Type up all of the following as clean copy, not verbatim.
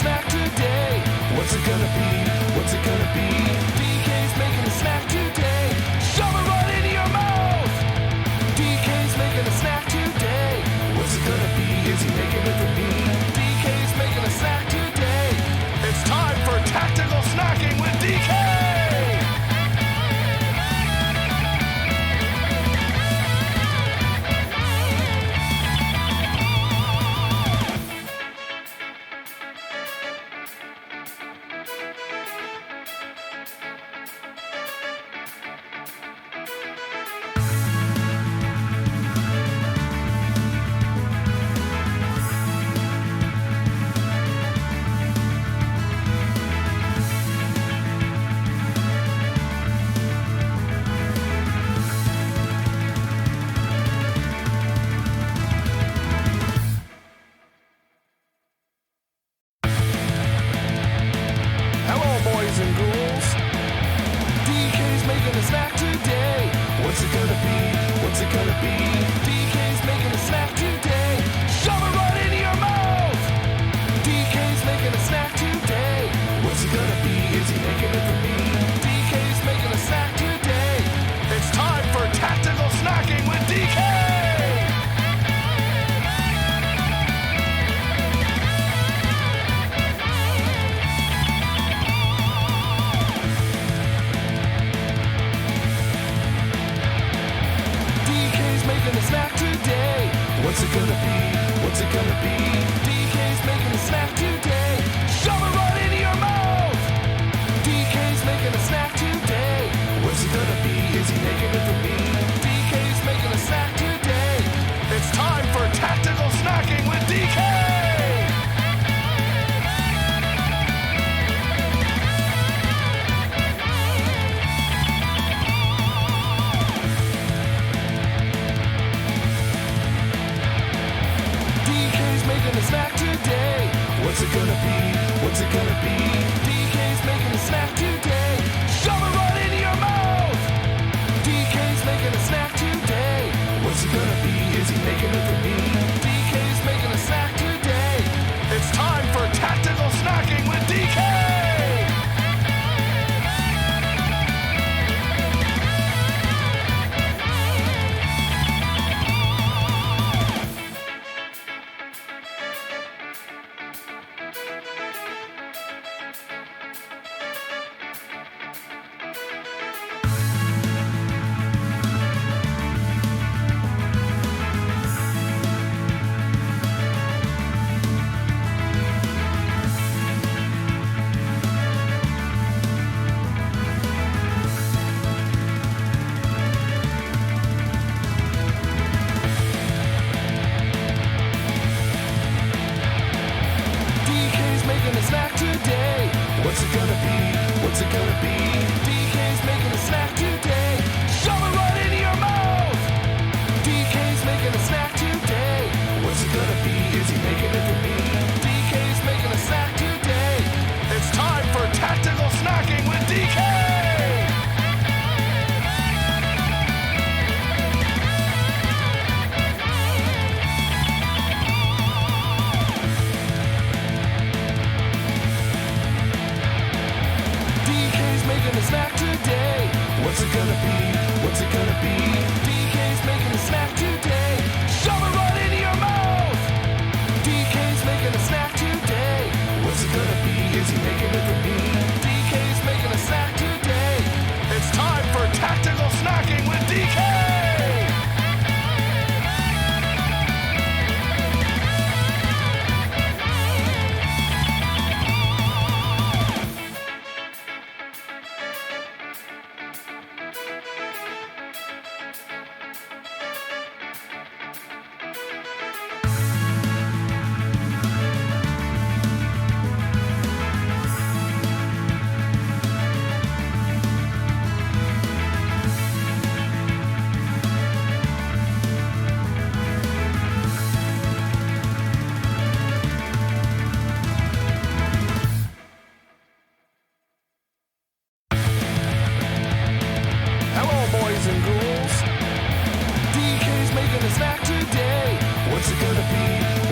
snack today. What's it gonna be? What's it gonna be? DK's making a snack today. Shove it right into your mouth. DK's making a snack today. What's it gonna be? Is he making it for me? DK's making a snack today. It's time for tactical snacking with DK.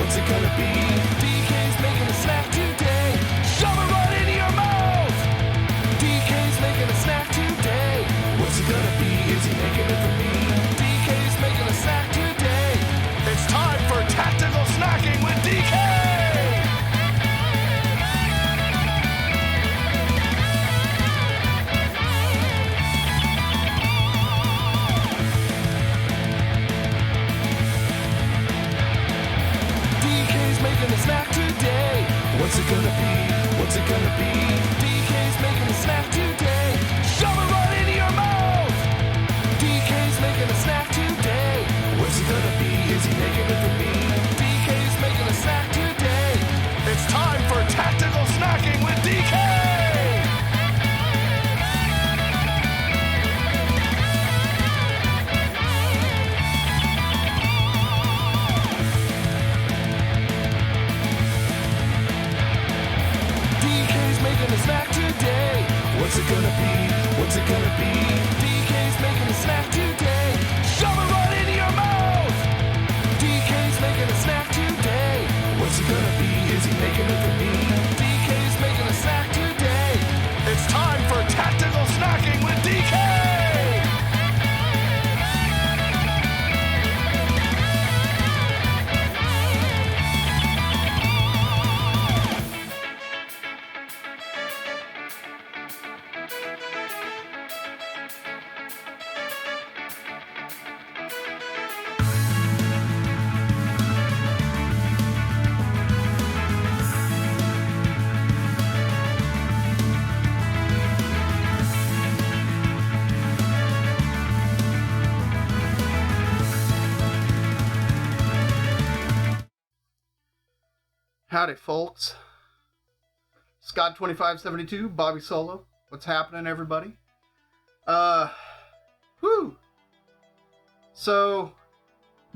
What's it gonna be? DK's making a snack today. What's it gonna be? What's it gonna be? DK's making a snack today. Shove it right into your mouth. DK's making a snack today. What's it gonna be? Is he making it for me? DK's making a snack today. It's time for tactical snacking with DK. A snack today. What's it gonna be? What's it gonna be? DK's making a snack today. Shove it right into your mouth. DK's making a snack today. What's it gonna be? Is he making it for me? DK's making a snack today. It's time for tactical snacking with DK. Howdy, folks. Scott2572, Bobby Solo. What's happening, everybody? So,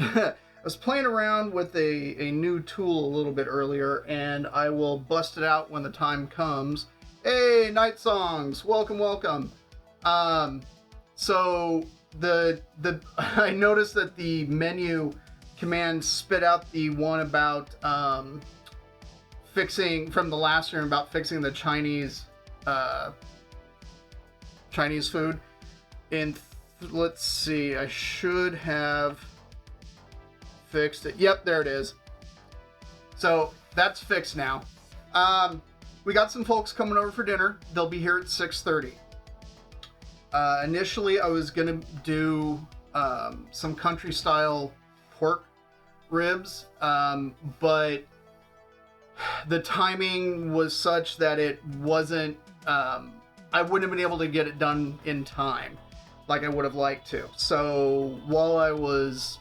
I was playing around with a new tool a little bit earlier, and I will bust it out when the time comes. Hey, Night Songs! Welcome, welcome. So, I noticed that the menu command spit out the one about, fixing from the last year about fixing the Chinese food. And let's see, I should have fixed it. Yep, there it is. So that's fixed now. We got some folks coming over for dinner. They'll be here at 6:30. Initially, I was gonna do some country style pork ribs, but the timing was such that it wasn't, I wouldn't have been able to get it done in time like I would have liked to. So while I was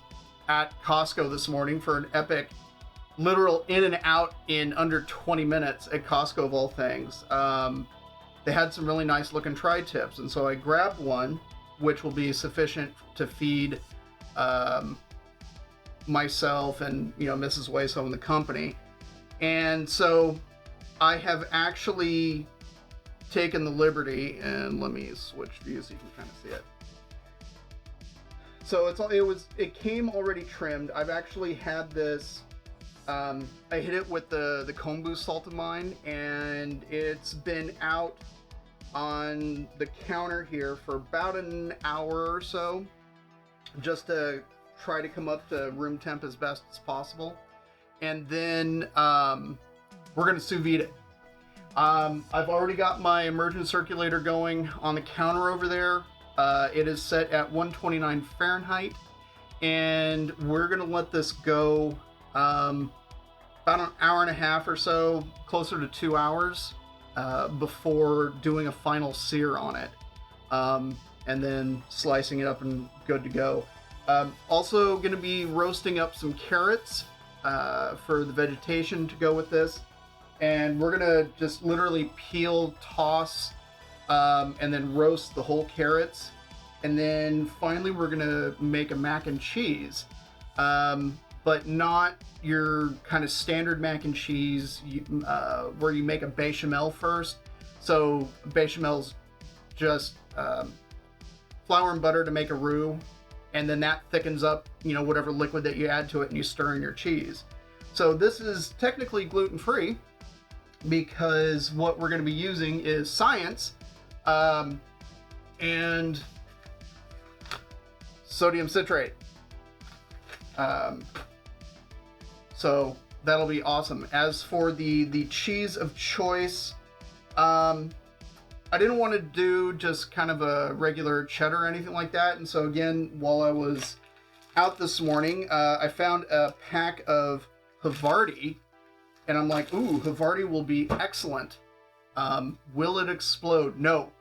at Costco this morning for an epic literal in and out in under 20 minutes at Costco of all things, they had some really nice looking tri-tips. And so I grabbed one, which will be sufficient to feed myself and, Mrs. Wayso and the company. And so I have actually taken the liberty, and let me switch views so you can kind of see it. So it came already trimmed. I've actually had this, I hit it with the kombu salt of mine, and it's been out on the counter here for about an hour or so, just to try to come up to room temp as best as possible. And then we're going to sous vide it. I've already got my immersion circulator going on the counter over there. It is set at 129 Fahrenheit. And we're going to let this go about an hour and a half or so, closer to 2 hours, before doing a final sear on it. And then slicing it up and good to go. Also going to be roasting up some carrots for the vegetation to go with this, and we're gonna just literally peel, toss, and then roast the whole carrots, and then finally we're gonna make a mac and cheese, but not your kind of standard mac and cheese where you make a bechamel first. So bechamel's just flour and butter to make a roux, and then that thickens up, whatever liquid that you add to it, and you stir in your cheese. So this is technically gluten-free because what we're going to be using is science and sodium citrate. So that'll be awesome. As for the cheese of choice, I didn't want to do just kind of a regular cheddar or anything like that. And so again, while I was out this morning, I found a pack of havarti, And I'm like, ooh, havarti will be excellent. Will it explode? No,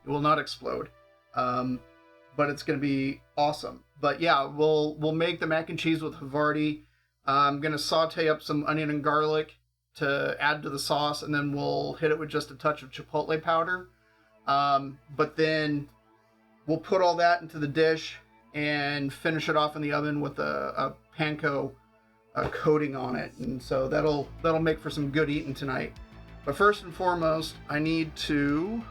it will not explode. But it's going to be awesome. But yeah, we'll make the mac and cheese with havarti. I'm going to saute up some onion and garlic to add to the sauce, and then we'll hit it with just a touch of chipotle powder. But then we'll put all that into the dish and finish it off in the oven with a panko coating on it. And so that'll make for some good eating tonight. But first and foremost, I need to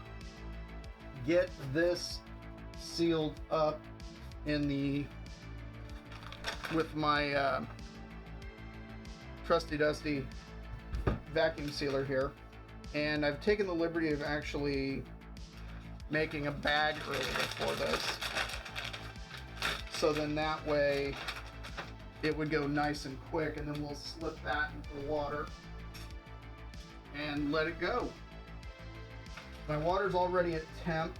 get this sealed up with my trusty dusty vacuum sealer here. And I've taken the liberty of actually making a bag earlier for this. So then that way it would go nice and quick, and then we'll slip that into the water and let it go. My water's already at temp.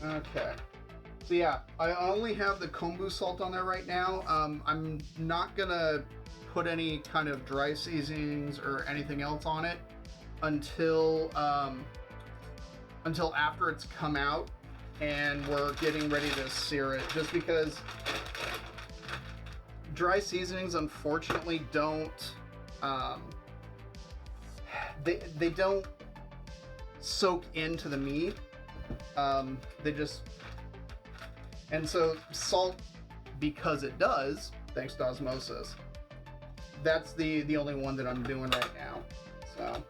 Okay, so yeah, I only have the kombu salt on there right now. I'm not gonna put any kind of dry seasonings or anything else on it until after it's come out and we're getting ready to sear it, just because dry seasonings unfortunately don't they don't soak into the meat. They just, and so salt, because it does, thanks to osmosis, that's the only one that I'm doing right now. So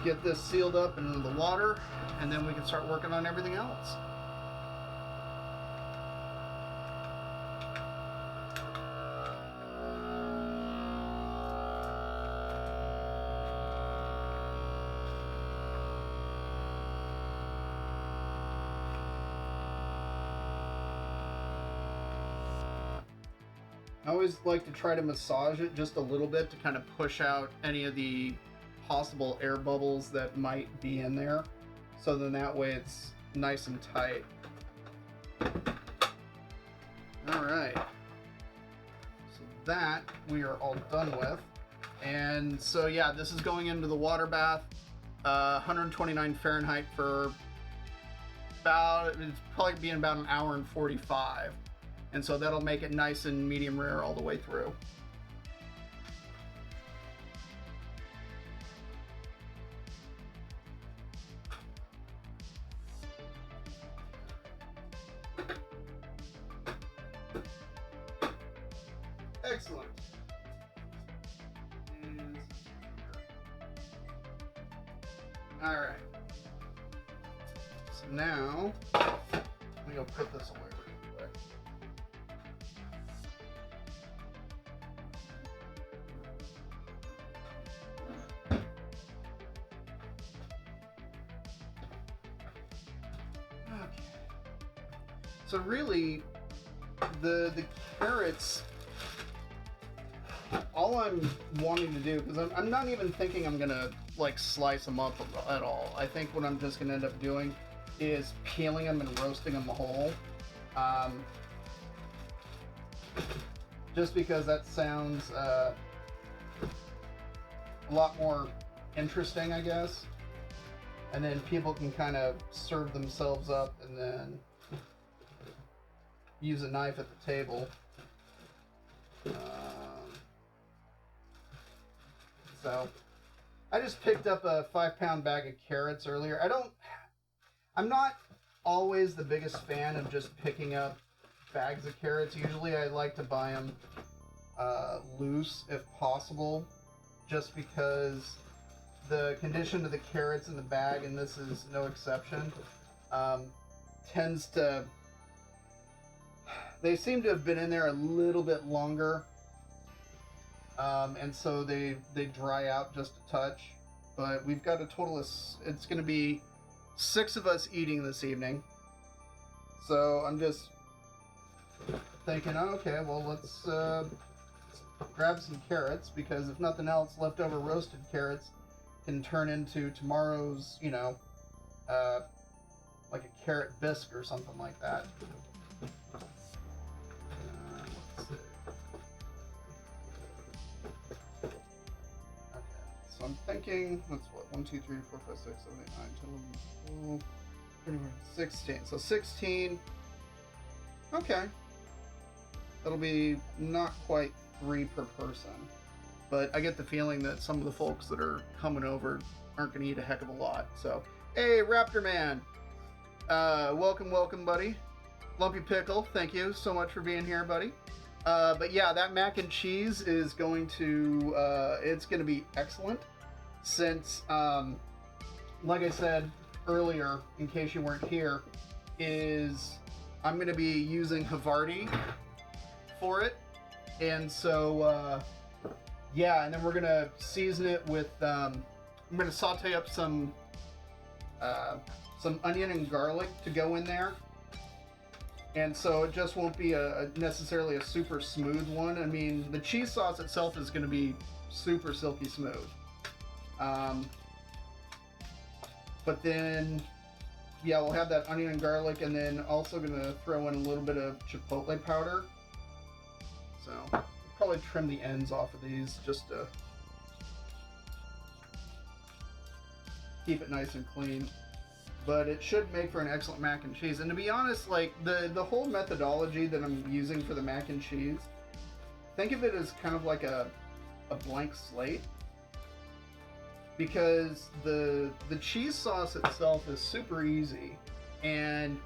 get this sealed up into the water, and then we can start working on everything else. I always like to try to massage it just a little bit to kind of push out any of the possible air bubbles that might be in there. So then that way it's nice and tight. All right. So that we are all done with. And so yeah, this is going into the water bath, 129 Fahrenheit for it's probably being about an hour and 45. And so that'll make it nice and medium rare all the way through. Excellent. All right. So now, let me go put this away real quick. So really, the carrots, all I'm wanting to do, because I'm not even thinking I'm gonna like slice them up at all. I think what I'm just gonna end up doing is peeling them and roasting them whole. Just because that sounds a lot more interesting, I guess. And then people can kind of serve themselves up and then use a knife at the table. So I just picked up a 5-pound bag of carrots earlier. I'm not always the biggest fan of just picking up bags of carrots. Usually I like to buy them loose if possible, just because the condition of the carrots in the bag, and this is no exception, tends to, they seem to have been in there a little bit longer, and so they dry out just a touch. But we've got a total of, it's going to be 6 of us eating this evening, so I'm just thinking, oh, okay, well, let's grab some carrots, because if nothing else, leftover roasted carrots can turn into tomorrow's, like a carrot bisque or something like that. Let's see. Okay, so I'm thinking, that's what, 1, 2, 3, 4, 5, 6, 7, 8, 9, 10, 11, 16. So 16. Okay. That'll be not quite 3 per person. But I get the feeling that some of the folks that are coming over aren't going to eat a heck of a lot. So, hey, Raptor Man. Welcome, buddy. Lumpy Pickle, thank you so much for being here, buddy. But yeah, that mac and cheese is going to, it's going to be excellent. Since, like I said earlier, in case you weren't here, is I'm going to be using havarti for it. And so, yeah, and then we're going to season it with, I'm going to saute up some onion and garlic to go in there. And so it just won't be necessarily a super smooth one. I mean, the cheese sauce itself is going to be super silky smooth. But then, yeah, we'll have that onion and garlic, and then also going to throw in a little bit of chipotle powder. So, I'll probably trim the ends off of these just to keep it nice and clean. But it should make for an excellent mac and cheese. And to be honest, like, the whole methodology that I'm using for the mac and cheese, think of it as kind of like a blank slate. Because the cheese sauce itself is super easy, and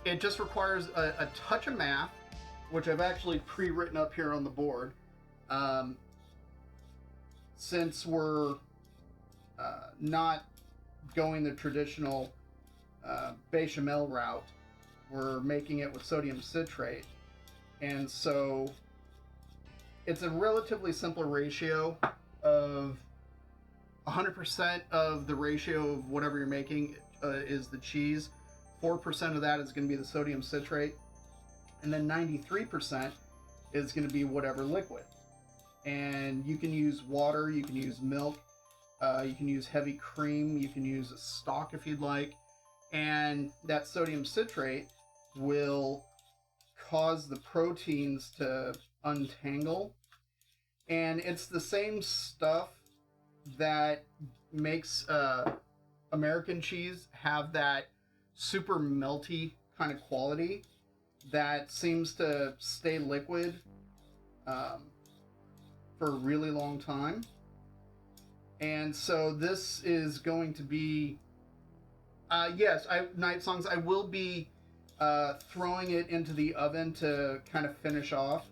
it just requires a touch of math, which I've actually pre-written up here on the board. Since we're not going the traditional bechamel route, we're making it with sodium citrate, and so it's a relatively simple ratio of 100% of the ratio of whatever you're making is the cheese. 4% of that is going to be the sodium citrate, and then 93% is going to be whatever liquid. And you can use water, you can use milk, you can use heavy cream, you can use a stock if you'd like, and that sodium citrate will cause the proteins to untangle. And it's the same stuff that makes American cheese have that super melty kind of quality that seems to stay liquid for a really long time. And so this is going to be, yes, Night Songs, I will be throwing it into the oven to kind of finish off.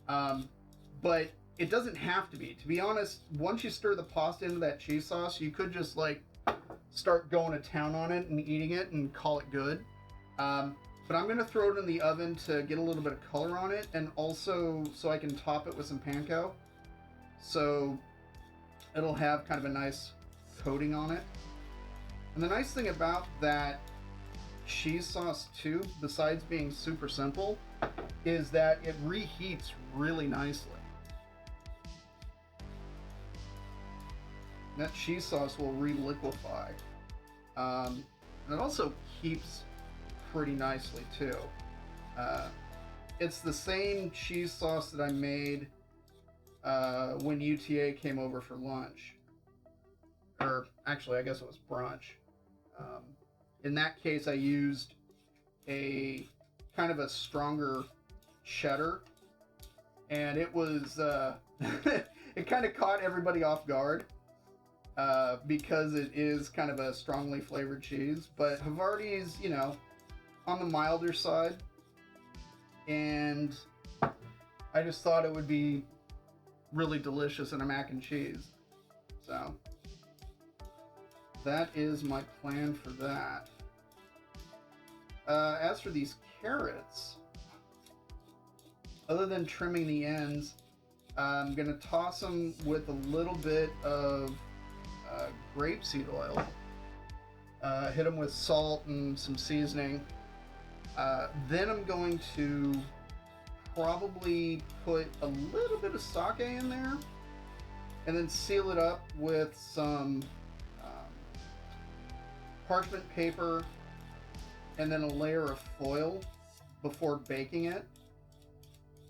But it doesn't have to be. To be honest, once you stir the pasta into that cheese sauce, you could just like start going to town on it and eating it and call it good. But I'm going to throw it in the oven to get a little bit of color on it, and also so I can top it with some panko. So it'll have kind of a nice coating on it. And the nice thing about that cheese sauce too, besides being super simple, is that it reheats really nicely. That cheese sauce will re-liquefy. And it also keeps pretty nicely too. It's the same cheese sauce that I made when UTA came over for lunch. Or actually, I guess it was brunch. In that case, I used a kind of a stronger cheddar. And it was, it kind of caught everybody off guard. Because it is kind of a strongly flavored cheese, but havarti's, on the milder side, and I just thought it would be really delicious in a mac and cheese. So that is my plan for that. As for these carrots, other than trimming the ends, I'm gonna toss them with a little bit of grapeseed oil, hit them with salt and some seasoning. Then I'm going to probably put a little bit of sake in there, and then seal it up with some parchment paper, and then a layer of foil before baking it.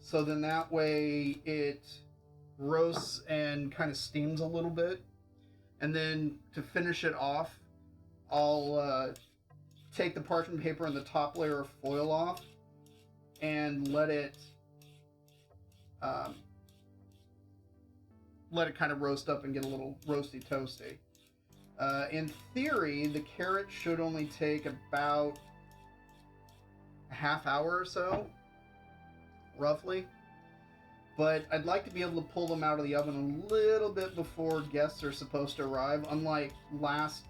So then that way it roasts and kind of steams a little bit. And then to finish it off, I'll take the parchment paper and the top layer of foil off and let it kind of roast up and get a little roasty toasty. In theory, the carrot should only take about a half hour or so, roughly. But I'd like to be able to pull them out of the oven a little bit before guests are supposed to arrive, unlike last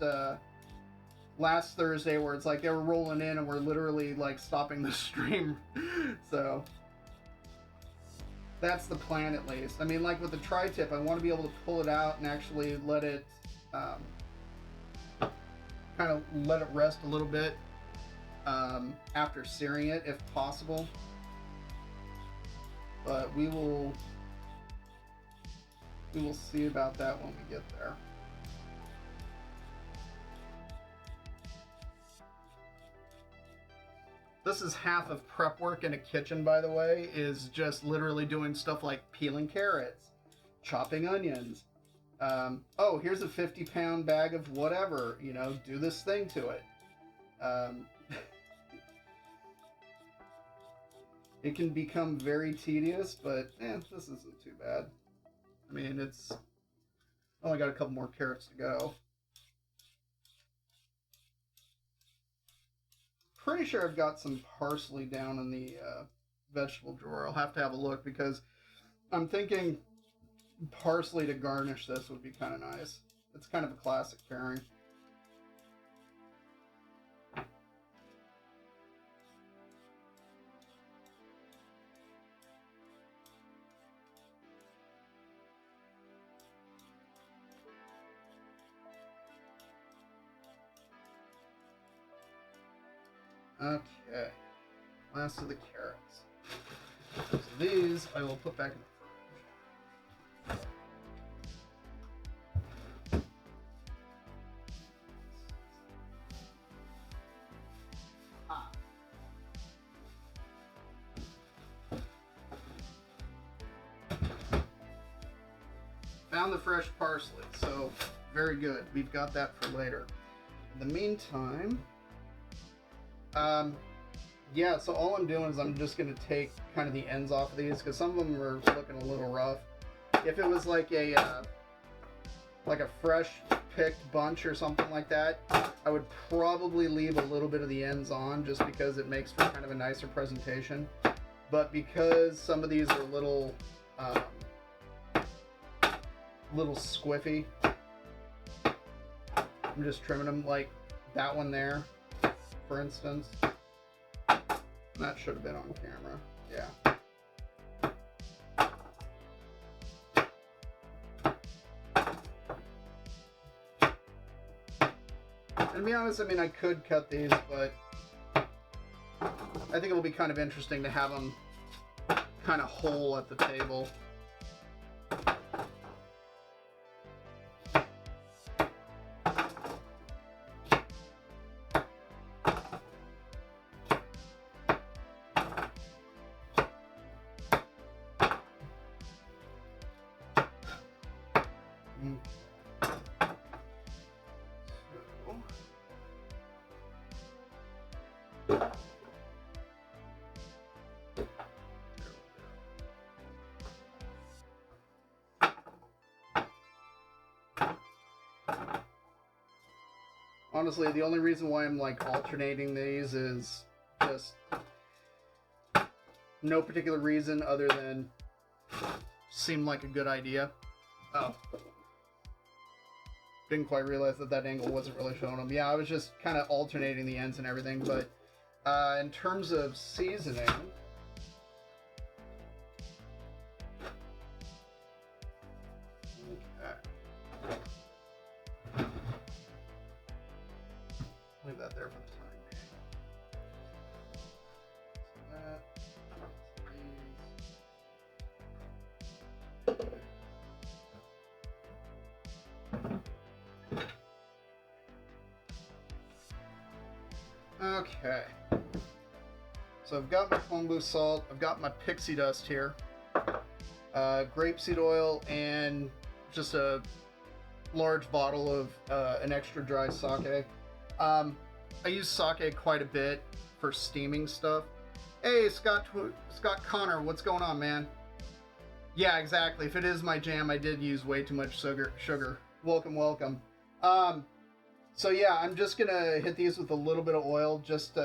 Thursday where it's like they were rolling in and we're literally like stopping the stream. So that's the plan, at least. I mean, like with the tri-tip, I want to be able to pull it out and actually let it kind of let it rest a little bit after searing it, if possible. But we will see about that when we get there. This is half of prep work in a kitchen, by the way, is just literally doing stuff like peeling carrots, chopping onions. Oh, here's a 50-pound bag of whatever, you know, do this thing to it. It can become very tedious, but this isn't too bad. I mean, it's only got a couple more carrots to go. Pretty sure I've got some parsley down in the vegetable drawer. I'll have to have a look because I'm thinking parsley to garnish this would be kind of nice. It's kind of a classic pairing. Okay, last of the carrots. So these I will put back in the fridge. Found the fresh parsley, so very good. We've got that for later. In the meantime, yeah, so all I'm doing is I'm just going to take kind of the ends off of these because some of them are looking a little rough. If it was like a fresh picked bunch or something like that, I would probably leave a little bit of the ends on just because it makes for kind of a nicer presentation. But some of these are little squiffy, I'm just trimming them, like that one there, for instance. That should have been on camera. Yeah. And to be honest, I mean, I could cut these, but I think it'll be kind of interesting to have them kind of whole at the table. Honestly, the only reason why I'm like alternating these is just no particular reason other than seemed like a good idea. Oh. Didn't quite realize that angle wasn't really showing them. Yeah, I was just kind of alternating the ends and everything, but in terms of seasoning, leave that there for the time being. So that, these. Okay. So I've got my kombu salt, I've got my pixie dust here, grapeseed oil, and just a large bottle of an extra dry sake. I use sake quite a bit for steaming stuff. Hey, Scott Connor, what's going on, man? Yeah, exactly. If it is my jam, I did use way too much sugar. Welcome, welcome. So yeah, I'm just gonna hit these with a little bit of oil, just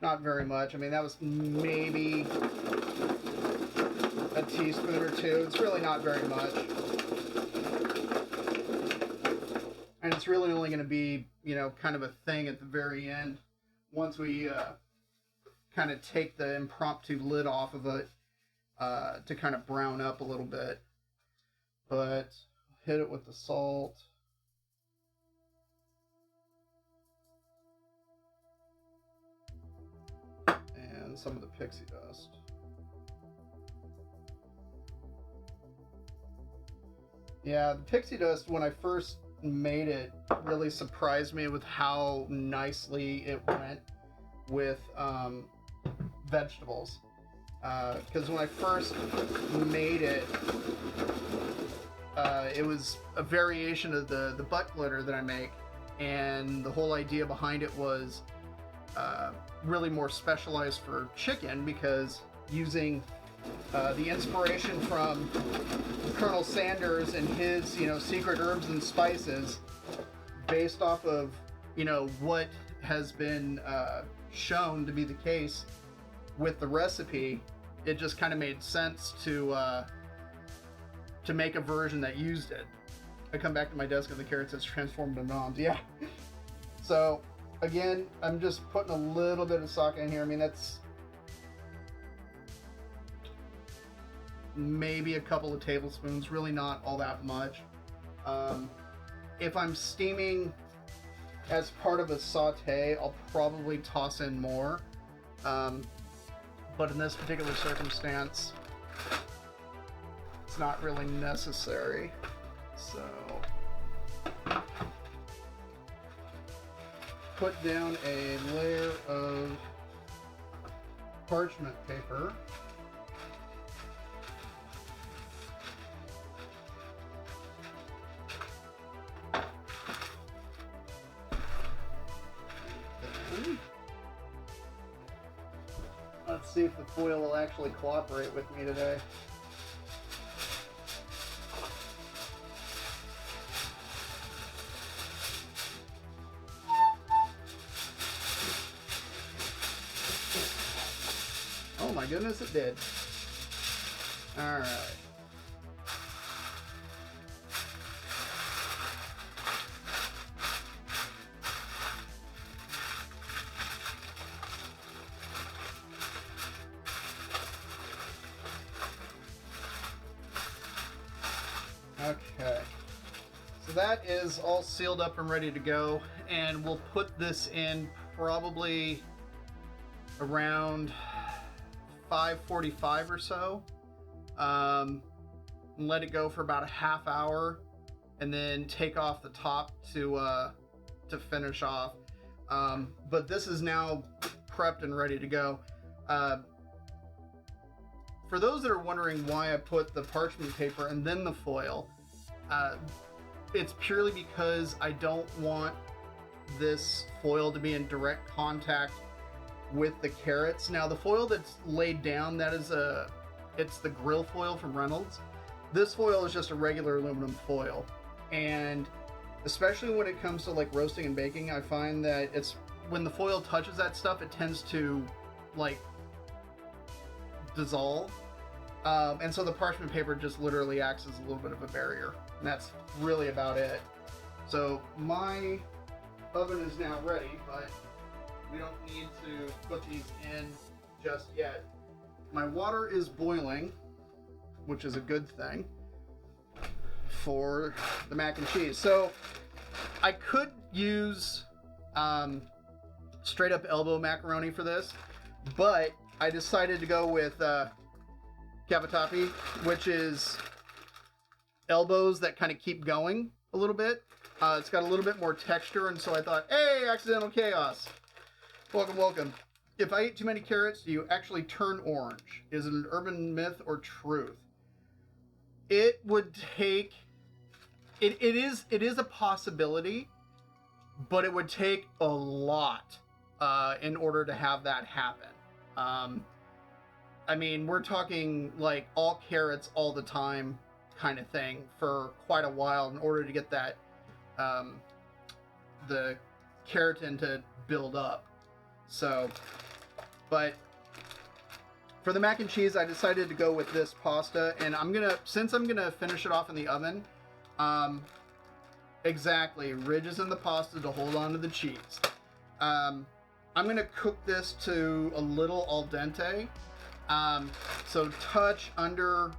not very much. I mean, that was maybe a teaspoon or two. It's really not very much. And it's really only going to be, you know, kind of a thing at the very end once we kind of take the impromptu lid off of it to kind of brown up a little bit. But hit it with the salt. And some of the pixie dust. Yeah, the pixie dust, when I first made it, really surprised me with how nicely it went with vegetables. Because when I first made it, it was a variation of the butt glitter that I make, and the whole idea behind it was really more specialized for chicken, because using the inspiration from Colonel Sanders and his, you know, secret herbs and spices, based off of, you know, what has been shown to be the case with the recipe, it just kind of made sense to make a version that used it. I come back to my desk and the carrot says transformed into noms. Yeah. So again, I'm just putting a little bit of sake in here. I mean, that's maybe a couple of tablespoons, really not all that much. If I'm steaming as part of a saute, I'll probably toss in more. But in this particular circumstance, it's not really necessary. So put down a layer of parchment paper. Let's see if the foil will actually cooperate with me today. Oh my goodness, it did. All right. Okay, so that is all sealed up and ready to go, and we'll put this in probably around 5:45 or so. Let it go for about a half hour, and then take off the top to finish off. But this is now prepped and ready to go. For those that are wondering why I put the parchment paper and then the foil, it's purely because I don't want this foil to be in direct contact with the carrots. Now, the foil that's laid down, that is it's the grill foil from Reynolds. This foil is just a regular aluminum foil, and especially when it comes to like roasting and baking, I find that it's when the foil touches that stuff, it tends to like dissolve, and so the parchment paper just literally acts as a little bit of a barrier, and that's really about it. So my oven is now ready, but we don't need to put these in just yet. My water is boiling, which is a good thing for the mac and cheese. So I could use straight up elbow macaroni for this, but I decided to go with cavatappi, which is elbows that kind of keep going a little bit. It's got a little bit more texture, and so I thought, hey, accidental chaos. Welcome, welcome. If I eat too many carrots, do you actually turn orange? Is it an urban myth or truth? It would take... It is a possibility, but it would take a lot in order to have that happen. I mean, we're talking like all carrots all the time kind of thing for quite a while in order to get that the keratin to build up. So, but for the mac and cheese, I decided to go with this pasta, and since I'm gonna finish it off in the oven, exactly, ridges in the pasta to hold on to the cheese. I'm gonna cook this to a little al dente. So touch under,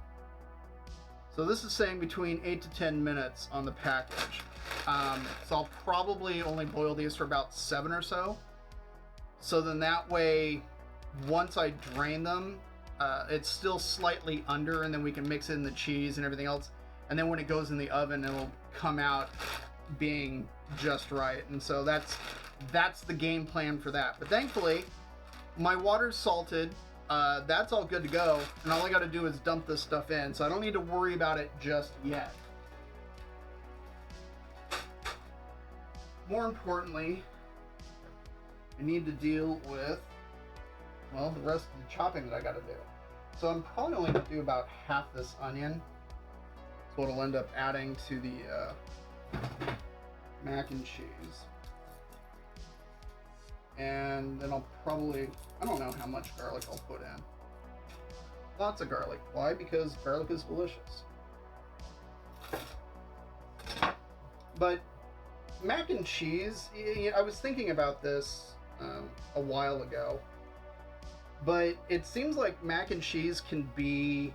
so this is saying between 8 to 10 minutes on the package. So I'll probably only boil these for about 7 or so. So then that way, once I drain them, it's still slightly under, and then we can mix in the cheese and everything else. And then when it goes in the oven, it'll come out being just right. And so that's the game plan for that. But thankfully, my water's salted. That's all good to go, and all I got to do is dump this stuff in, so I don't need to worry about it just yet. More importantly, I need to deal with, well, the rest of the chopping that I got to do. So I'm probably only going to do about half this onion. That's what I'll end up adding to the mac and cheese. And then I'll probably, I don't know how much garlic I'll put in. Lots of garlic. Why? Because garlic is delicious. But mac and cheese, I was thinking about this a while ago, but it seems like mac and cheese can be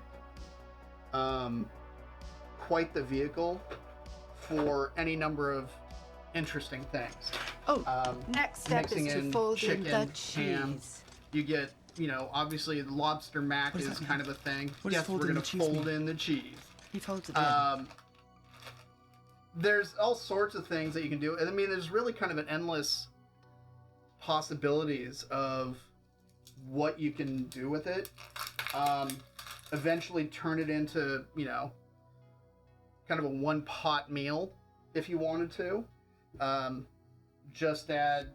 quite the vehicle for any number of interesting things. Next step is to fold in the cheese. Ham. You get, obviously the lobster mac is kind of a thing. Yes, we're going to fold in the cheese. He folds it in. There's all sorts of things that you can do. I mean, there's really kind of an endless possibilities of what you can do with it. Eventually turn it into, kind of a one-pot meal if you wanted to. Just add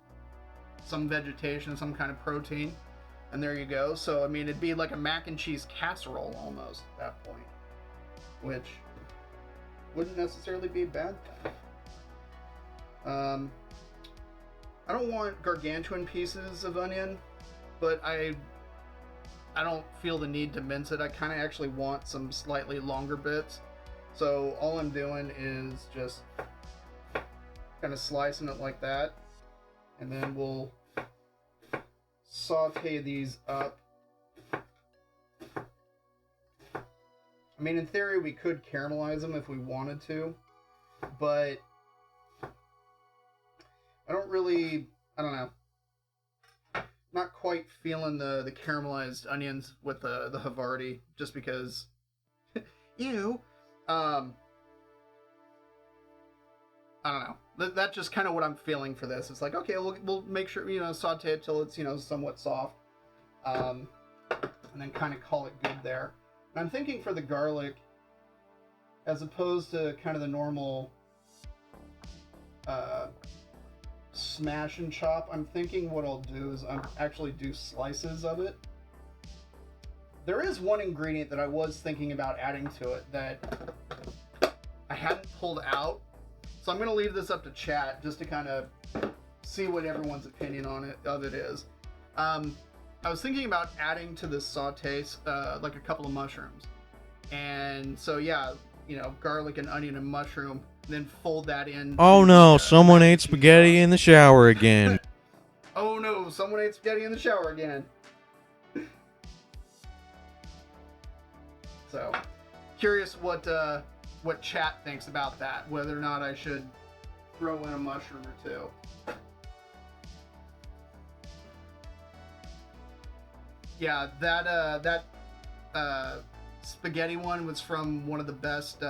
some vegetation, some kind of protein, and there you go. So, I mean, it'd be like a mac and cheese casserole almost at that point, which wouldn't necessarily be a bad thing. I don't want gargantuan pieces of onion, but I don't feel the need to mince it. I kind of actually want some slightly longer bits. So all I'm doing is just kind of slicing it like that, and then we'll saute these up. I mean, in theory, we could caramelize them if we wanted to, but I don't know. Not quite feeling the caramelized onions with the havarti, just because, ew. I don't know. That's just kind of what I'm feeling for this. It's like, okay, we'll make sure, saute it till it's, somewhat soft. And then kind of call it good there. And I'm thinking for the garlic, as opposed to kind of the normal smash and chop, I'm thinking what I'll do is I'll actually do slices of it. There is one ingredient that I was thinking about adding to it that I hadn't pulled out. So I'm going to leave this up to chat just to kind of see what everyone's opinion of it is. I was thinking about adding to this saute like a couple of mushrooms. And so yeah, garlic and onion and mushroom, and then fold that in. Oh no, someone ate spaghetti in the shower again. Oh no, someone ate spaghetti in the shower again. So, curious what chat thinks about that, whether or not I should throw in a mushroom or two. Yeah, that spaghetti one was from one of the best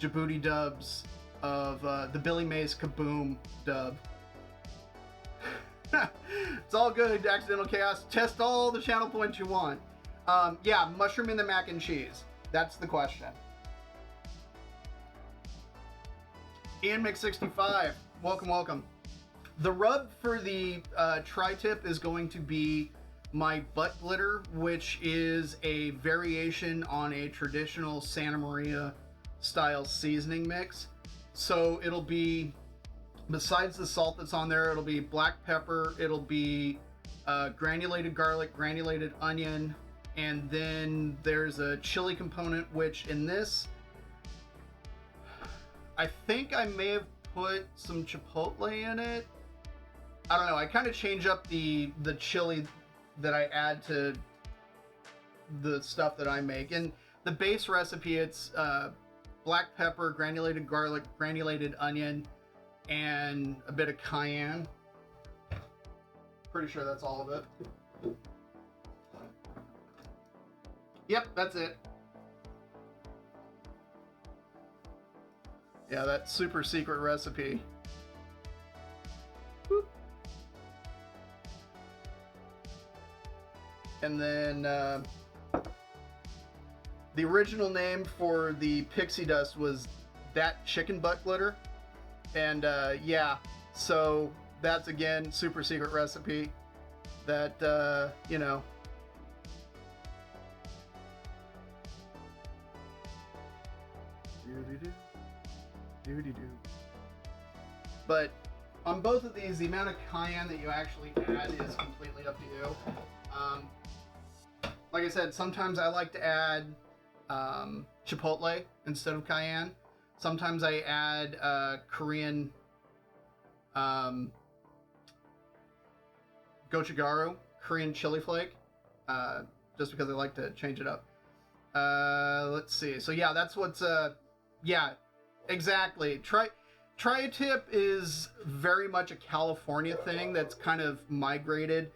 Djibouti dubs of the Billy Mays Kaboom dub. It's all good, Accidental Chaos. Test all the channel points you want. Yeah, mushroom in the mac and cheese. That's the question. Ian Mix65, welcome, welcome. The rub for the tri-tip is going to be my butt glitter, which is a variation on a traditional Santa Maria style seasoning mix. So it'll be, besides the salt that's on there, it'll be black pepper, it'll be granulated garlic, granulated onion, and then there's a chili component, which in this, I think I may have put some chipotle in it. I don't know, I kind of change up the chili that I add to the stuff that I make. And the base recipe, it's black pepper, granulated garlic, granulated onion, and a bit of cayenne. Pretty sure that's all of it. Yep, that's it. Yeah, that super secret recipe. Whoop. And then the original name for the pixie dust was That Chicken Butt Glitter. And yeah, so that's again super secret recipe that you know. But on both of these, the amount of cayenne that you actually add is completely up to you. Like I said, sometimes I like to add chipotle instead of cayenne. Sometimes I add Korean gochugaru, Korean chili flake, just because I like to change it up. Let's see. So yeah, that's what's yeah, exactly. Tri-tip is very much a California thing that's kind of migrated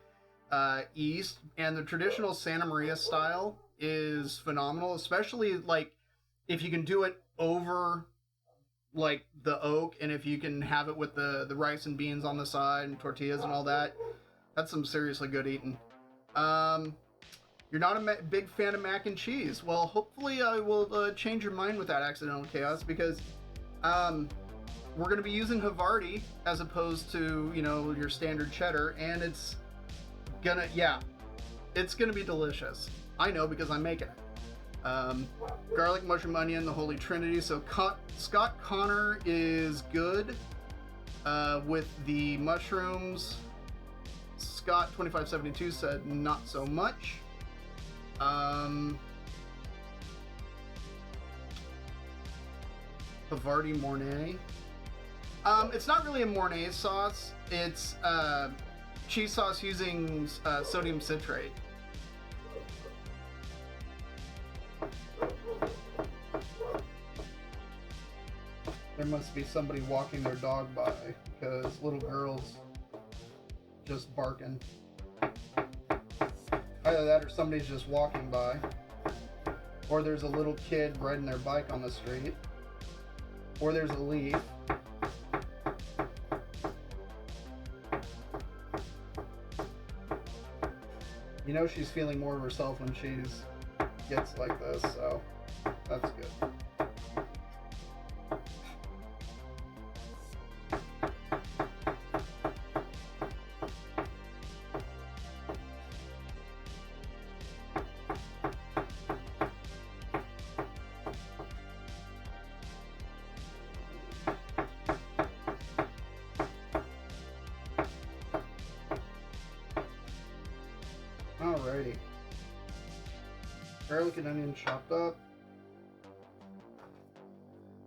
east, and the traditional Santa Maria style is phenomenal, especially like if you can do it over like the oak, and if you can have it with the rice and beans on the side and tortillas and all that, that's some seriously good eating. You're not a big fan of mac and cheese. Well, hopefully I will change your mind with that, Accidental Chaos, because we're going to be using havarti as opposed to, you know, your standard cheddar, and it's gonna, yeah, it's gonna be delicious. I know because I'm making it. Garlic, mushroom, onion, the holy trinity. So Scott Connor is good with the mushrooms. Scott 2572 said not so much. Havarti Mornay. It's not really a Mornay sauce. It's cheese sauce using sodium citrate. There must be somebody walking their dog by because little girl's just barking. Either that or somebody's just walking by. Or there's a little kid riding their bike on the street. Or there's a leaf. You know she's feeling more of herself when she gets like this, so that's good. Alrighty. Garlic and onion chopped up.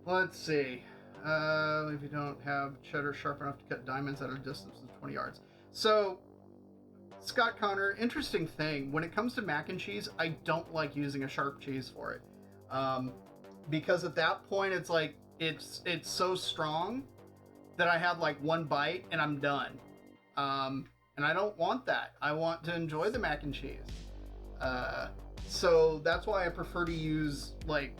Let's see. If you don't have cheddar sharp enough to cut diamonds at a distance of 20 yards. So, Scott Connor, interesting thing. When it comes to mac and cheese, I don't like using a sharp cheese for it. Because at that point, it's like, it's so strong that I have like one bite and I'm done. And I don't want that. I want to enjoy the mac and cheese. So that's why I prefer to use like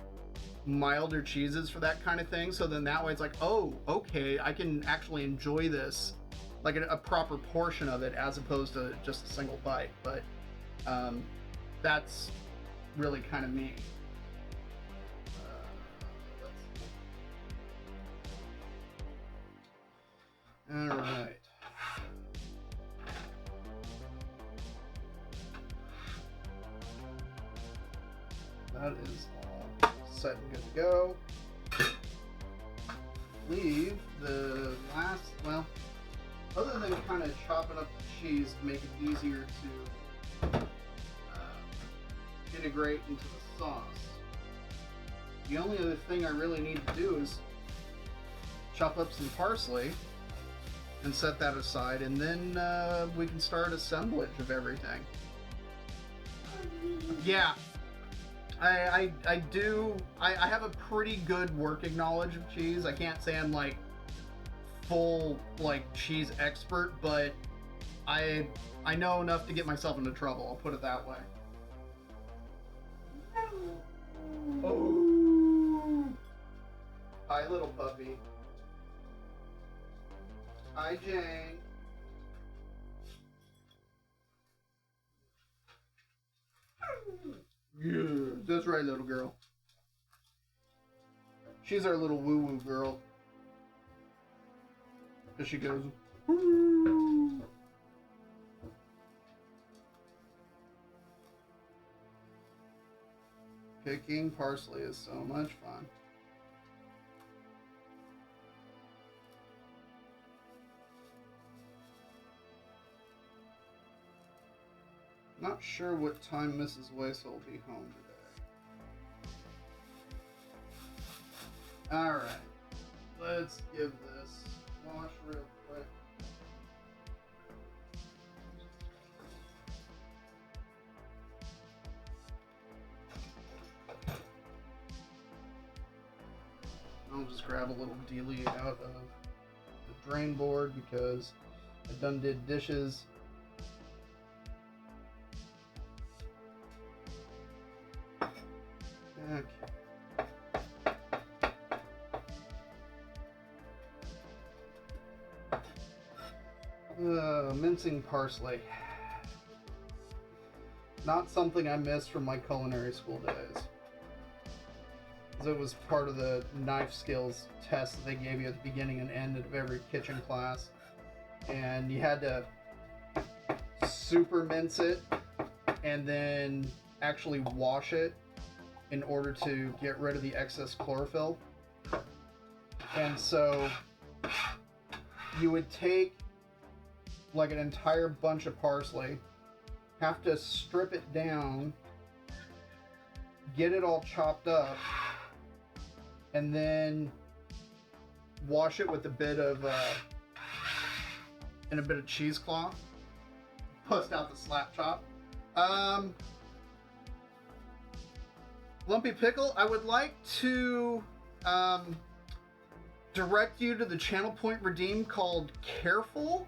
milder cheeses for that kind of thing. So then that way it's like, oh, okay, I can actually enjoy this, like a proper portion of it, as opposed to just a single bite. But that's really kind of me. All right. That is all set and good to go. Leave the last, well, other than kind of chopping up the cheese to make it easier to integrate into the sauce, the only other thing I really need to do is chop up some parsley and set that aside, and then we can start assemblage of everything. Yeah. I have a pretty good working knowledge of cheese. I can't say I'm like full like cheese expert, but I know enough to get myself into trouble. I'll put it that way. Oh, hi little puppy. Hi Jane. Yeah, that's right, little girl. She's our little woo-woo girl. As she goes, woo. Picking parsley is so much fun. Not sure what time Mrs. Weiss will be home today. Alright. Let's give this a wash real quick. I'll just grab a little dealie out of the drain board because I done did dishes. Okay. Mincing parsley. Not something I missed from my culinary school days. It was part of the knife skills test that they gave you at the beginning and end of every kitchen class. And you had to super mince it and then actually wash it in order to get rid of the excess chlorophyll. And so you would take like an entire bunch of parsley, have to strip it down, get it all chopped up, and then wash it with a bit of cheesecloth. Bust out the slap chop. Lumpy Pickle, I would like to direct you to the channel point redeem called Careful.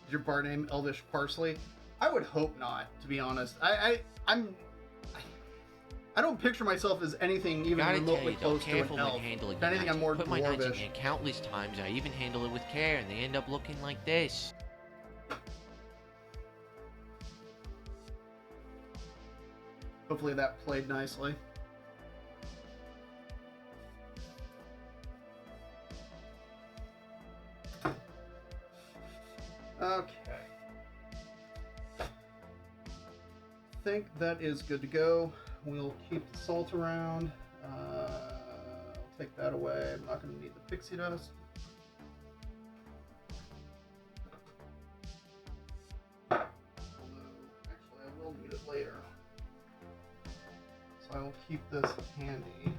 Is your bar name Elvish Parsley? I would hope not, to be honest. I don't picture myself as anything even remotely close to an elf. If anything, I'm more Put my knives in dwarvish. hand countless times. I even handle it with care, and they end up looking like this. Hopefully that played nicely. Okay. I think that is good to go. We'll keep the salt around. I'll take that away. I'm not going to need the pixie dust. Although, actually, I will need it later. So I will keep this handy.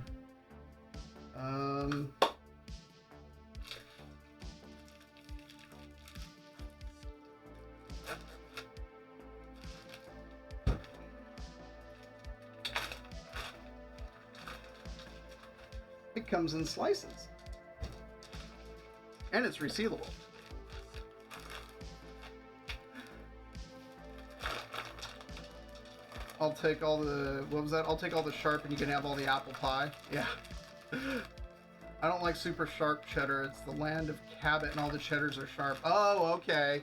It comes in slices. And it's resealable. I'll take all the, what was that? I'll take all the sharp and you can have all the apple pie. Yeah. I don't like super sharp cheddar. It's the land of Cabot and all the cheddars are sharp. Oh, okay.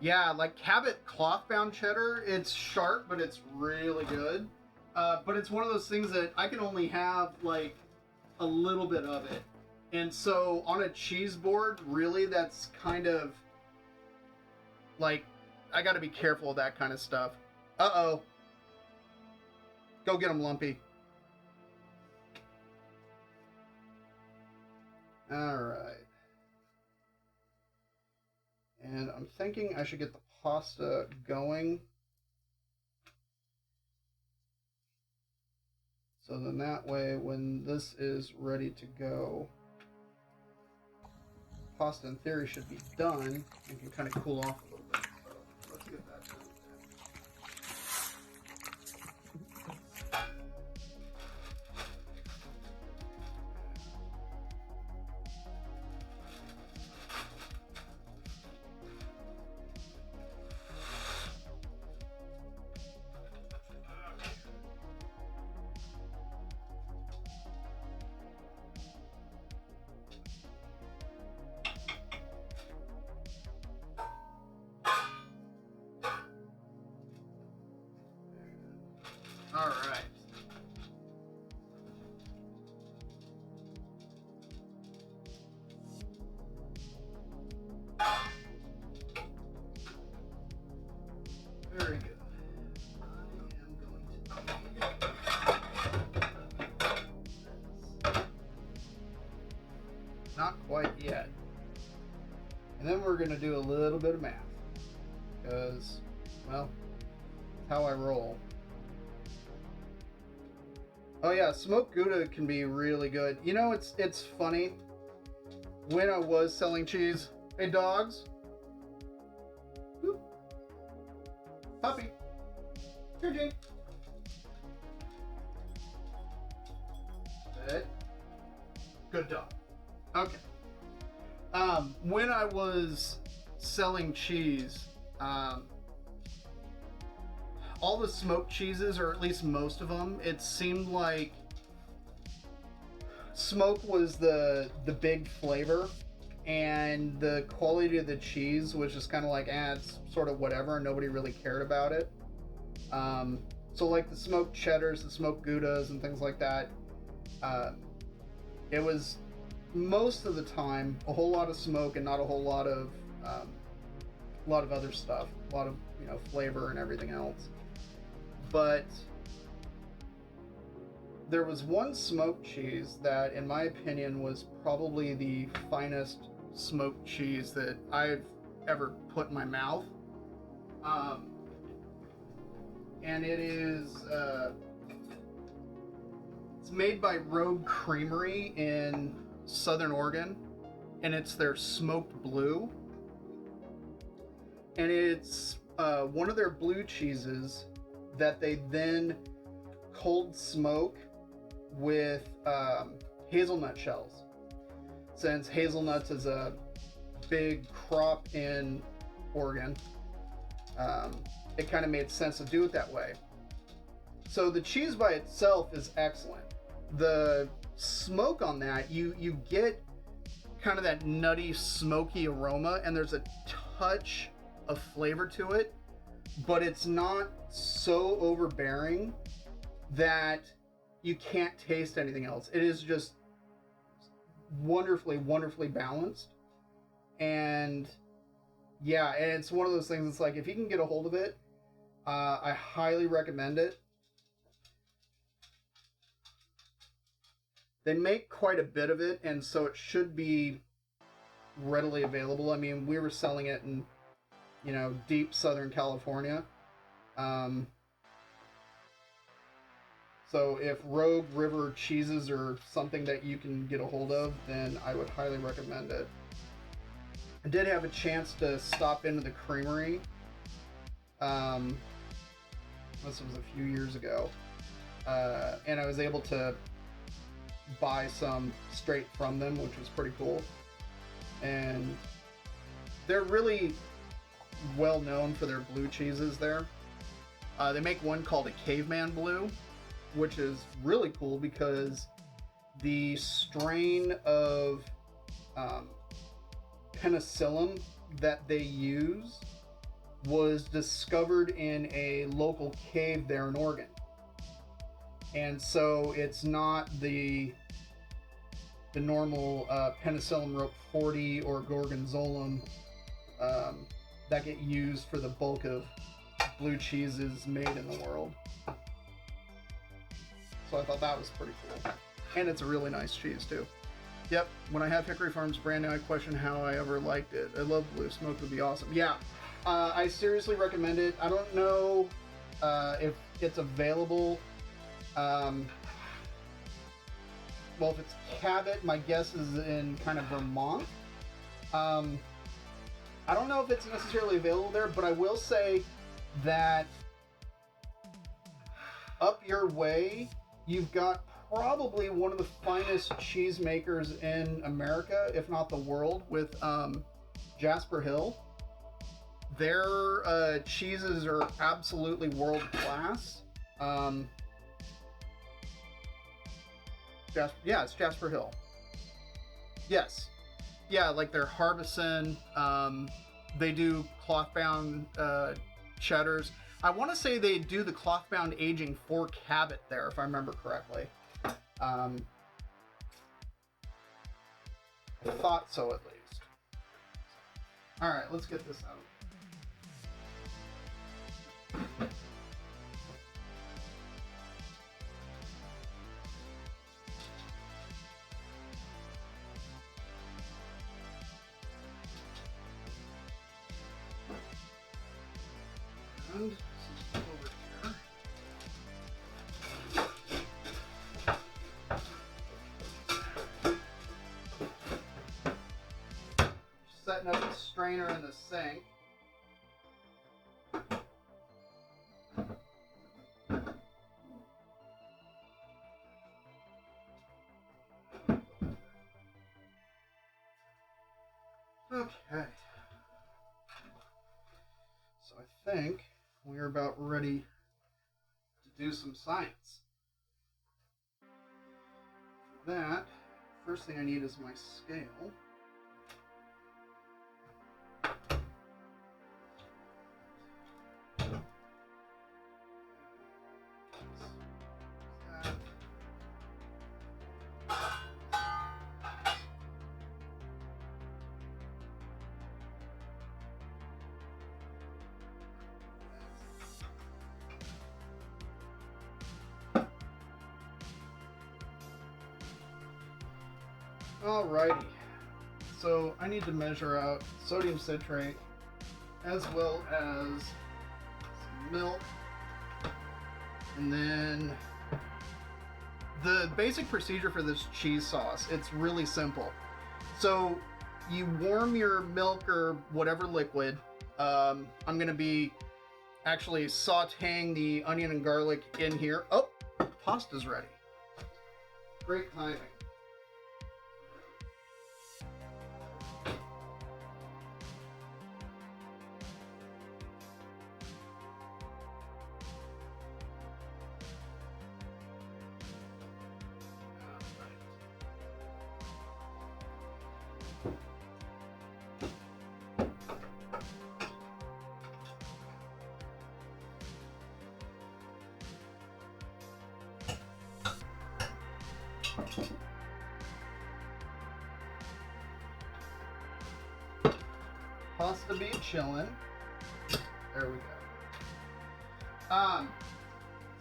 Yeah, like Cabot cloth-bound cheddar, it's sharp, but it's really good. But it's one of those things that I can only have, like, a little bit of it. And so on a cheese board, really, that's kind of, like, I gotta be careful of that kind of stuff. Uh-oh. Go get him, Lumpy. Alright. And I'm thinking I should get the pasta going. So then that way, when this is ready to go, pasta in theory should be done and can kind of cool off a little bit. So let's get that done. All right. Very good. Not quite yet. And then we're going to do a little bit of math. Because, well, that's how I roll. Oh yeah, smoked Gouda can be really good. You know, it's funny. When I was selling cheese, hey dogs. Whoop. Puppy. Here, Jake. Good. Good dog. Okay. When I was selling cheese, all the smoked cheeses, or at least most of them, it seemed like smoke was the big flavor, and the quality of the cheese was just kind of like, it's sort of whatever, and nobody really cared about it. So like the smoked cheddars, the smoked Goudas, and things like that, it was most of the time a whole lot of smoke and not a whole lot of other stuff, a lot of flavor and everything else. But there was one smoked cheese that, in my opinion, was probably the finest smoked cheese that I've ever put in my mouth. And it is, it's made by Rogue Creamery in Southern Oregon, and it's their smoked blue. And it's one of their blue cheeses that they then cold smoke with hazelnut shells. Since hazelnuts is a big crop in Oregon, it kind of made sense to do it that way. So the cheese by itself is excellent. The smoke on that, you get kind of that nutty, smoky aroma, and there's a touch of flavor to it, but it's not so overbearing that you can't taste anything else. It is just wonderfully, wonderfully balanced. And yeah, and it's one of those things, it's like, if you can get a hold of it, I highly recommend it. They make quite a bit of it, and so it should be readily available. I mean, we were selling it in, deep Southern California. So if Rogue River cheeses are something that you can get a hold of, then I would highly recommend it. I did have a chance to stop into the creamery. This was a few years ago. And I was able to buy some straight from them, which was pretty cool. And they're really well known for their blue cheeses there. They make one called a Caveman Blue, which is really cool because the strain of penicillin that they use was discovered in a local cave there in Oregon. And so it's not the normal penicillin rope 40 or gorgonzola that get used for the bulk of blue cheeses made in the world. So I thought that was pretty cool. And it's a really nice cheese too. Yep, when I have Hickory Farms brand new, I question how I ever liked it. I love blue. Smoked would be awesome. Yeah, I seriously recommend it. I don't know if it's available. Well, if it's Cabot, my guess is in kind of Vermont. I don't know if it's necessarily available there, but I will say that up your way, you've got probably one of the finest cheesemakers in America, if not the world, with Jasper Hill. Their cheeses are absolutely world class. Yeah, it's Jasper Hill. Yes. Yeah, like their Harbison. They do cloth-bound cheddars. I want to say they do the cloth-bound aging for Cabot there, if I remember correctly. I thought so, at least. All right, let's get this out. And over here. Setting up the strainer in the sink. Okay. So I think we're about ready to do some science. For that, first thing I need is my scale. Alrighty, so I need to measure out sodium citrate as well as some milk, and then the basic procedure for this cheese sauce, it's really simple. So you warm your milk or whatever liquid. I'm going to be actually sauteing the onion and garlic in here. Oh, pasta's ready. Great timing. Pasta be chillin'. There we go.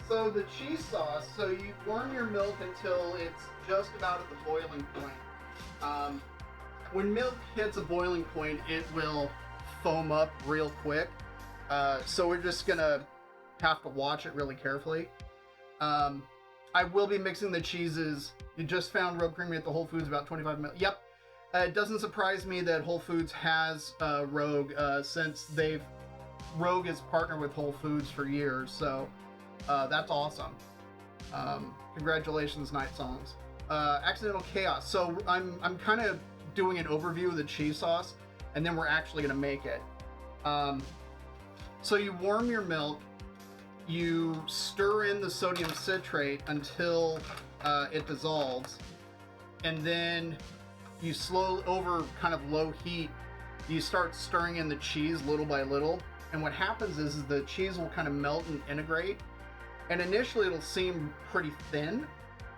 So the cheese sauce, so you warm your milk until it's just about at the boiling point. When milk hits a boiling point, it will foam up real quick. So we're just gonna have to watch it really carefully. I will be mixing the cheeses. You just found Rogue Creamery at the Whole Foods, about 25 mil. Yep. It doesn't surprise me that Whole Foods has Rogue, since Rogue is partnered with Whole Foods for years, so that's awesome. Congratulations, Night Songs. Accidental Chaos. So I'm kind of doing an overview of the cheese sauce, and then we're actually going to make it. So you warm your milk you stir in the sodium citrate until it dissolves, and then you over kind of low heat, you start stirring in the cheese little by little. And what happens is the cheese will kind of melt and integrate. And initially it'll seem pretty thin.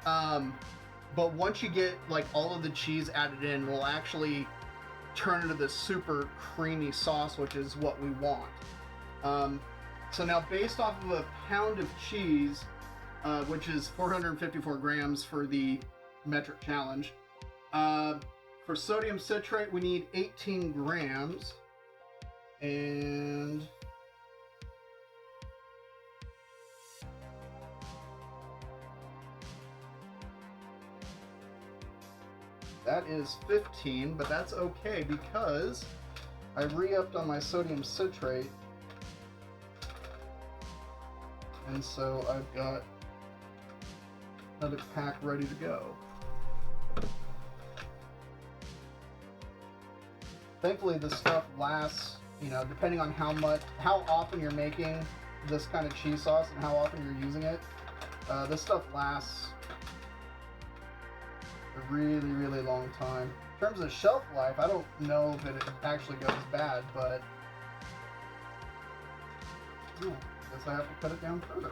But once you get like all of the cheese added in, it'll actually turn into this super creamy sauce, which is what we want. So now, based off of a pound of cheese, which is 454 grams for the metric challenge, for sodium citrate we need 18 grams, and that is 15, but that's okay because I re-upped on my sodium citrate, and so I've got another pack ready to go. Thankfully, this stuff lasts, you know, depending on how often you're making this kind of cheese sauce and how often you're using it. This stuff lasts a really, really long time. In terms of shelf life, I don't know that it actually goes bad, but I guess I have to cut it down further.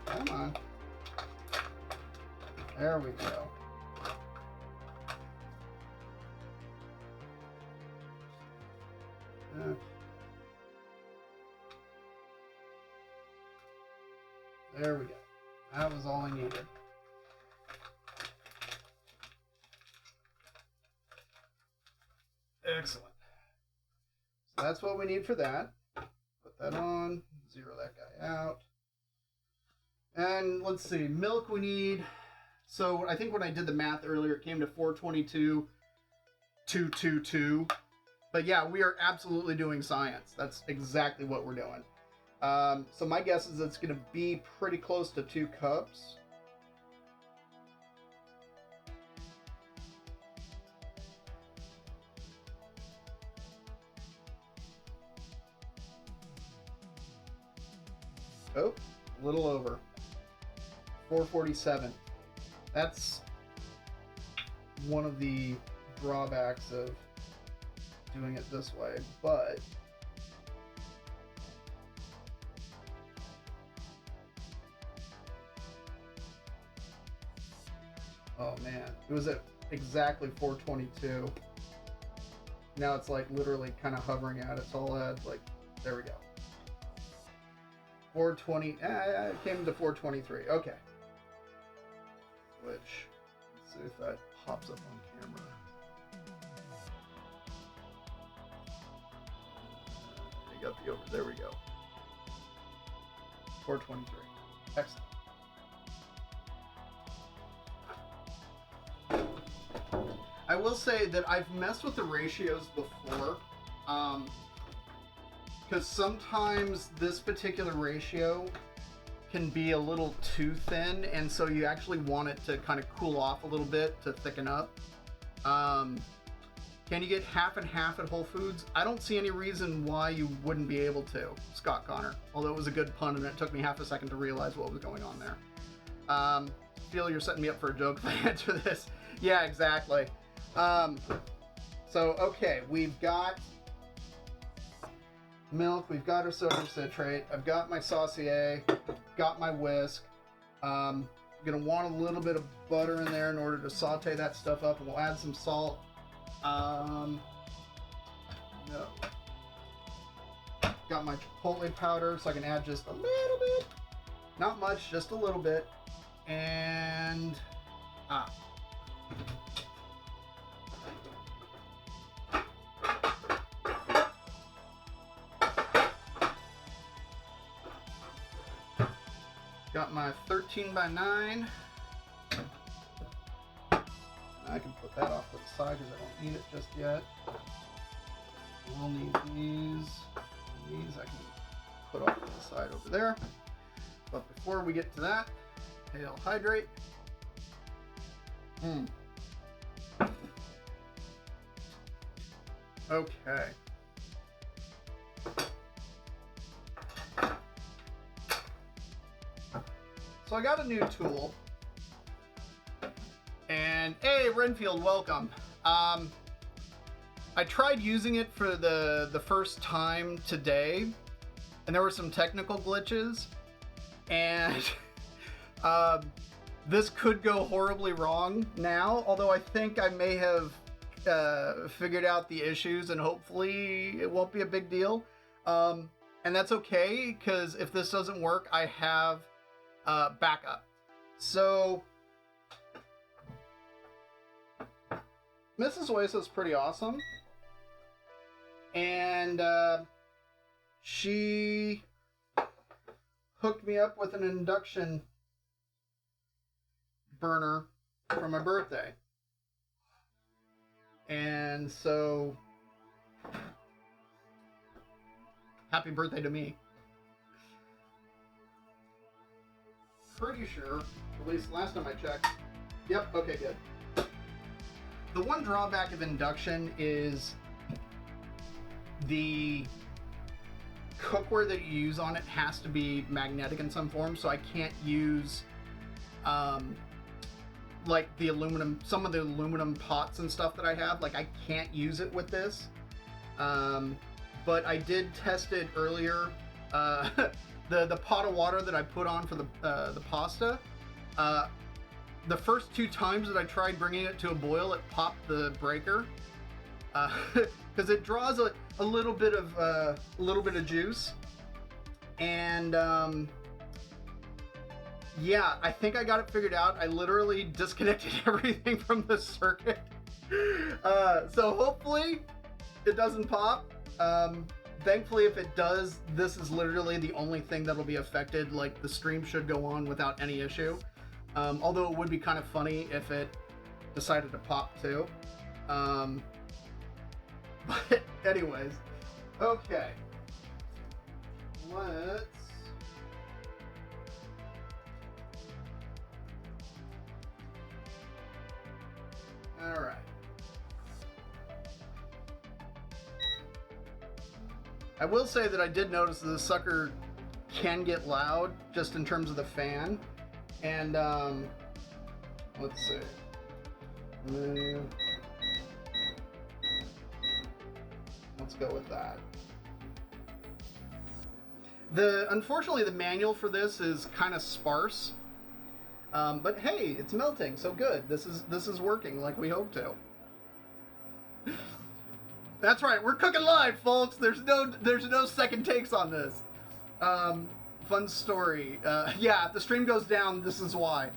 Come on. There we go. There we go. That was all I needed. Excellent. So that's what we need for that. Put that on, zero that guy out. And let's see, milk we need. So I think when I did the math earlier, it came to 422,222. But yeah, we are absolutely doing science. That's exactly what we're doing. So my guess is it's going to be pretty close to 2 cups. Oh, a little over. 447. That's one of the drawbacks of doing it this way, but oh man, it was at exactly 422. Now it's like literally kind of hovering at it, so I'll add like, there we go. 420, it came to 423, okay. Which, let's see if that pops up on camera. You got the over, there we go. 423, excellent. I will say that I've messed with the ratios before, because sometimes this particular ratio can be a little too thin, and so you actually want it to kind of cool off a little bit to thicken up. Can you get half and half at Whole Foods? I don't see any reason why you wouldn't be able to, Scott Connor. Although it was a good pun and it took me half a second to realize what was going on there. Feel you're setting me up for a joke if I answer this. Yeah, exactly. So, okay, we've got milk, we've got our sodium citrate, I've got my saucier, got my whisk. I'm gonna want a little bit of butter in there in order to saute that stuff up, and we'll add some salt. No. Got my chipotle powder, so I can add just a little bit. Not much, just a little bit. And got my 13 by 9. I can put that off to the side because I don't need it just yet. We'll need these. These I can put off to the side over there. But before we get to that, I'll hydrate. Okay. So I got a new tool. And hey, Renfield, welcome. I tried using it for the first time today, and there were some technical glitches, and this could go horribly wrong now, although I think I may have figured out the issues, and hopefully it won't be a big deal. And that's okay, because if this doesn't work, I have backup. So Mrs. Oasis is pretty awesome, and she hooked me up with an induction burner for my birthday. And so, happy birthday to me. Pretty sure, at least last time I checked. Yep, okay, good. The one drawback of induction is the cookware that you use on it has to be magnetic in some form, so I can't use like the aluminum, some of the aluminum pots and stuff that I have, like I can't use it with this. But I did test it earlier. The pot of water that I put on for the pasta, the first 2 times that I tried bringing it to a boil, it popped the breaker because it draws a little bit of juice, and yeah, I think I got it figured out. I literally disconnected everything from the circuit, so hopefully it doesn't pop. Thankfully, if it does, this is literally the only thing that'll be affected. Like, the stream should go on without any issue. Although it would be kind of funny if it decided to pop too. But anyways, okay. Let's... Alright. I will say that I did notice that the sucker can get loud just in terms of the fan. And, let's see. Let's go with that. Unfortunately, the manual for this is kind of sparse. But hey, it's melting, so good. This is working like we hope to. That's right, we're cooking live, folks. There's no second takes on this. Fun story. Yeah, if the stream goes down, this is why.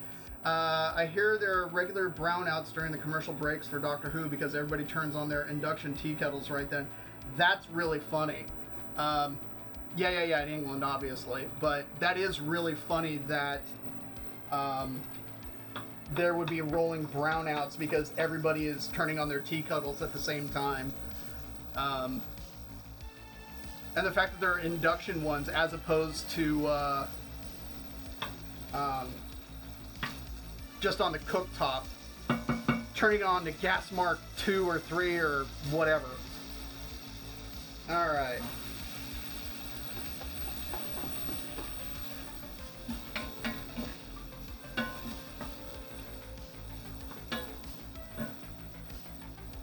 I hear there are regular brownouts during the commercial breaks for Doctor Who because everybody turns on their induction tea kettles right then. That's really funny. Yeah, in England, obviously. But that is really funny that there would be rolling brownouts because everybody is turning on their tea kettles at the same time. And the fact that there are induction ones as opposed to just on the cooktop, turning on to gas mark 2 or 3 or whatever. Alright.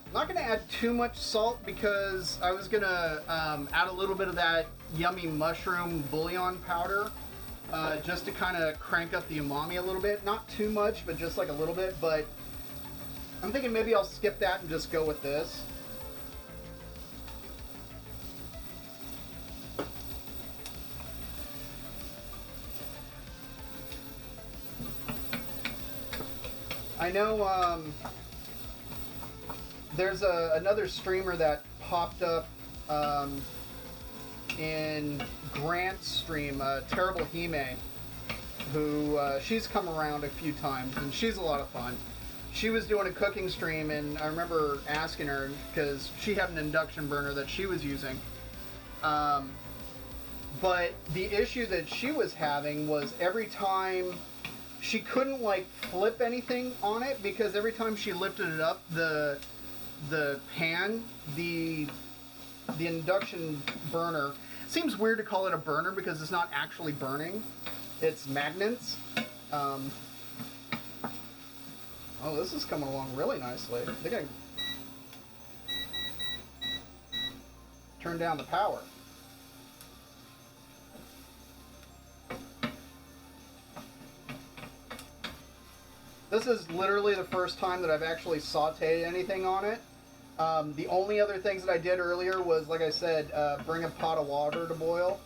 I'm not going to add too much salt because I was going to add a little bit of that yummy mushroom bouillon powder just to kind of crank up the umami a little bit. Not too much, but just like a little bit. But I'm thinking maybe I'll skip that and just go with this. I know there's another streamer that popped up in Grant's stream, Terrible Hime, who she's come around a few times, and she's a lot of fun. She was doing a cooking stream, and I remember asking her, because she had an induction burner that she was using. But the issue that she was having was every time she couldn't like flip anything on it, because every time she lifted it up, the the pan, the induction burner. Seems weird to call it a burner because it's not actually burning. It's magnets. Oh, this is coming along really nicely. I think I turn down the power. This is literally the first time that I've actually sauteed anything on it. The only other things that I did earlier was, like I said, bring a pot of water to boil.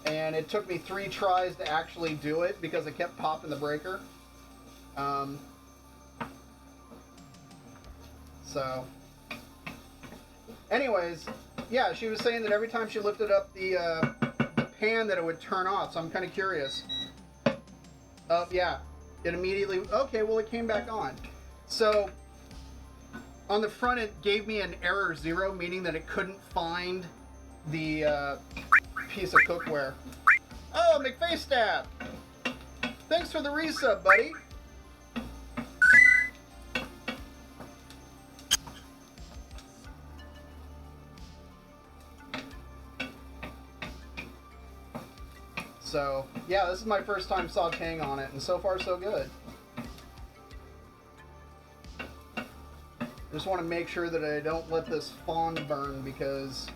And it took me 3 tries to actually do it because it kept popping the breaker. So, anyways, yeah, she was saying that every time she lifted up the pan that it would turn off, so I'm kind of curious. Oh, yeah. It immediately, okay, well, it came back on. So, on the front, it gave me an error 0, meaning that it couldn't find the piece of cookware. Oh, McFaceStab! Thanks for the resub, buddy. So, yeah, this is my first time sauteing on it, and so far so good. I just want to make sure that I don't let this fond burn, because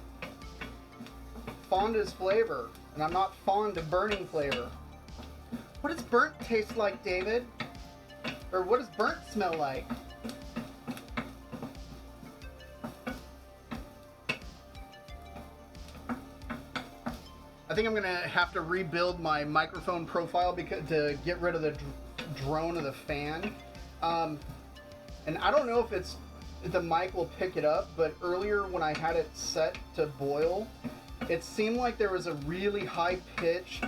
fond is flavor, and I'm not fond of burning flavor. What does burnt taste like, David? Or what does burnt smell like? I think I'm gonna have to rebuild my microphone profile to get rid of the drone of the fan. And I don't know if the mic will pick it up, but earlier when I had it set to boil, it seemed like there was a really high-pitched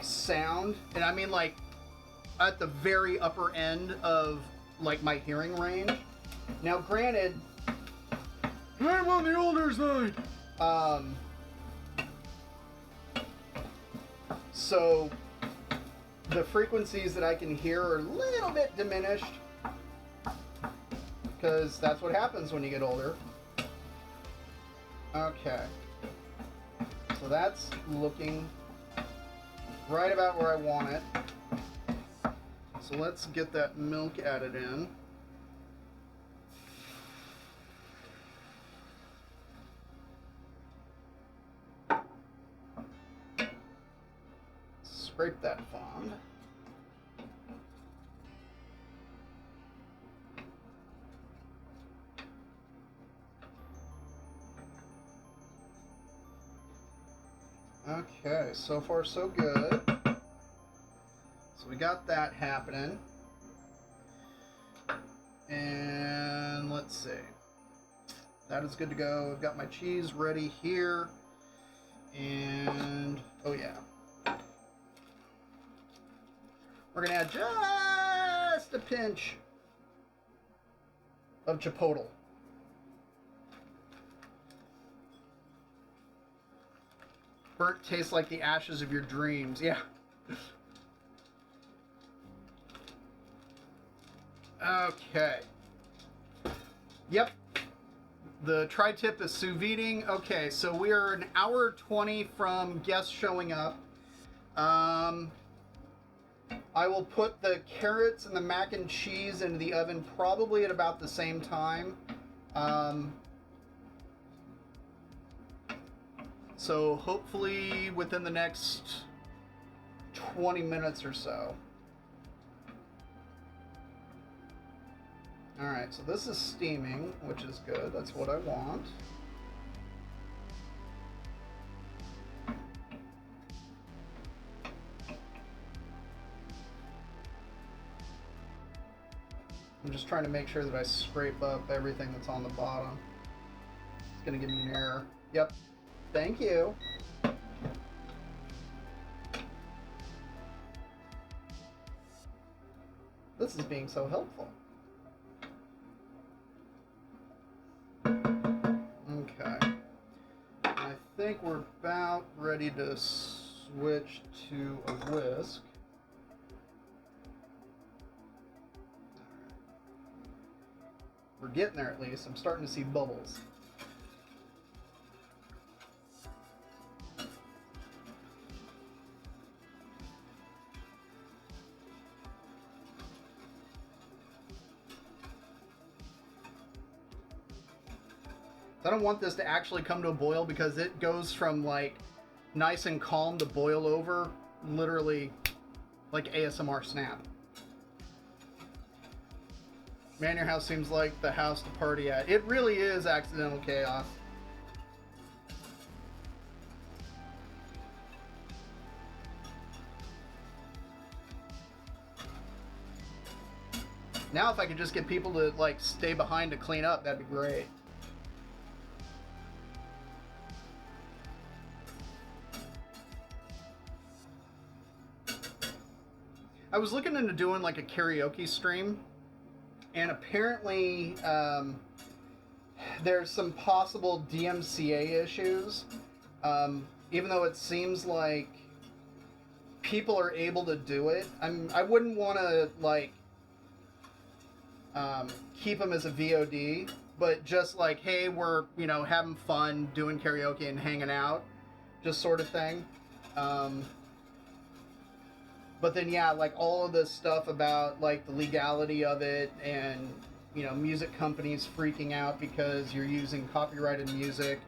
sound, and I mean like at the very upper end of like my hearing range. Now, granted, I'm on the older side. So the frequencies that I can hear are a little bit diminished, because that's what happens when you get older. Okay. So that's looking right about where I want it. So let's get that milk added in. Scrape that fond. Okay, so far so good. So we got that happening. And let's see. That is good to go. I've got my cheese ready here. And, oh yeah. We're going to add just a pinch of chipotle. Burnt tastes like the ashes of your dreams. Yeah. Okay. Yep. The tri-tip is sous videing. Okay, so we are an hour 20 from guests showing up. I will put the carrots and the mac and cheese into the oven probably at about the same time. So hopefully within the next 20 minutes or so. Alright, so this is steaming, which is good. That's what I want. I'm just trying to make sure that I scrape up everything that's on the bottom. It's going to give me an error. Yep. Thank you. This is being so helpful. Okay. I think we're about ready to switch to a whisk. We're getting there at least. I'm starting to see bubbles. I don't want this to actually come to a boil because it goes from like nice and calm to boil over literally like ASMR snap. Man, your house seems like the house to party at. It really is accidental chaos. Now if I could just get people to like stay behind to clean up, that'd be great. I was looking into doing like a karaoke stream, and apparently there's some possible DMCA issues. Even though it seems like people are able to do it, I wouldn't want to like keep them as a VOD, but just like, hey, we're having fun doing karaoke and hanging out, just sort of thing. But then, yeah, like all of this stuff about like the legality of it and, music companies freaking out because you're using copyrighted music,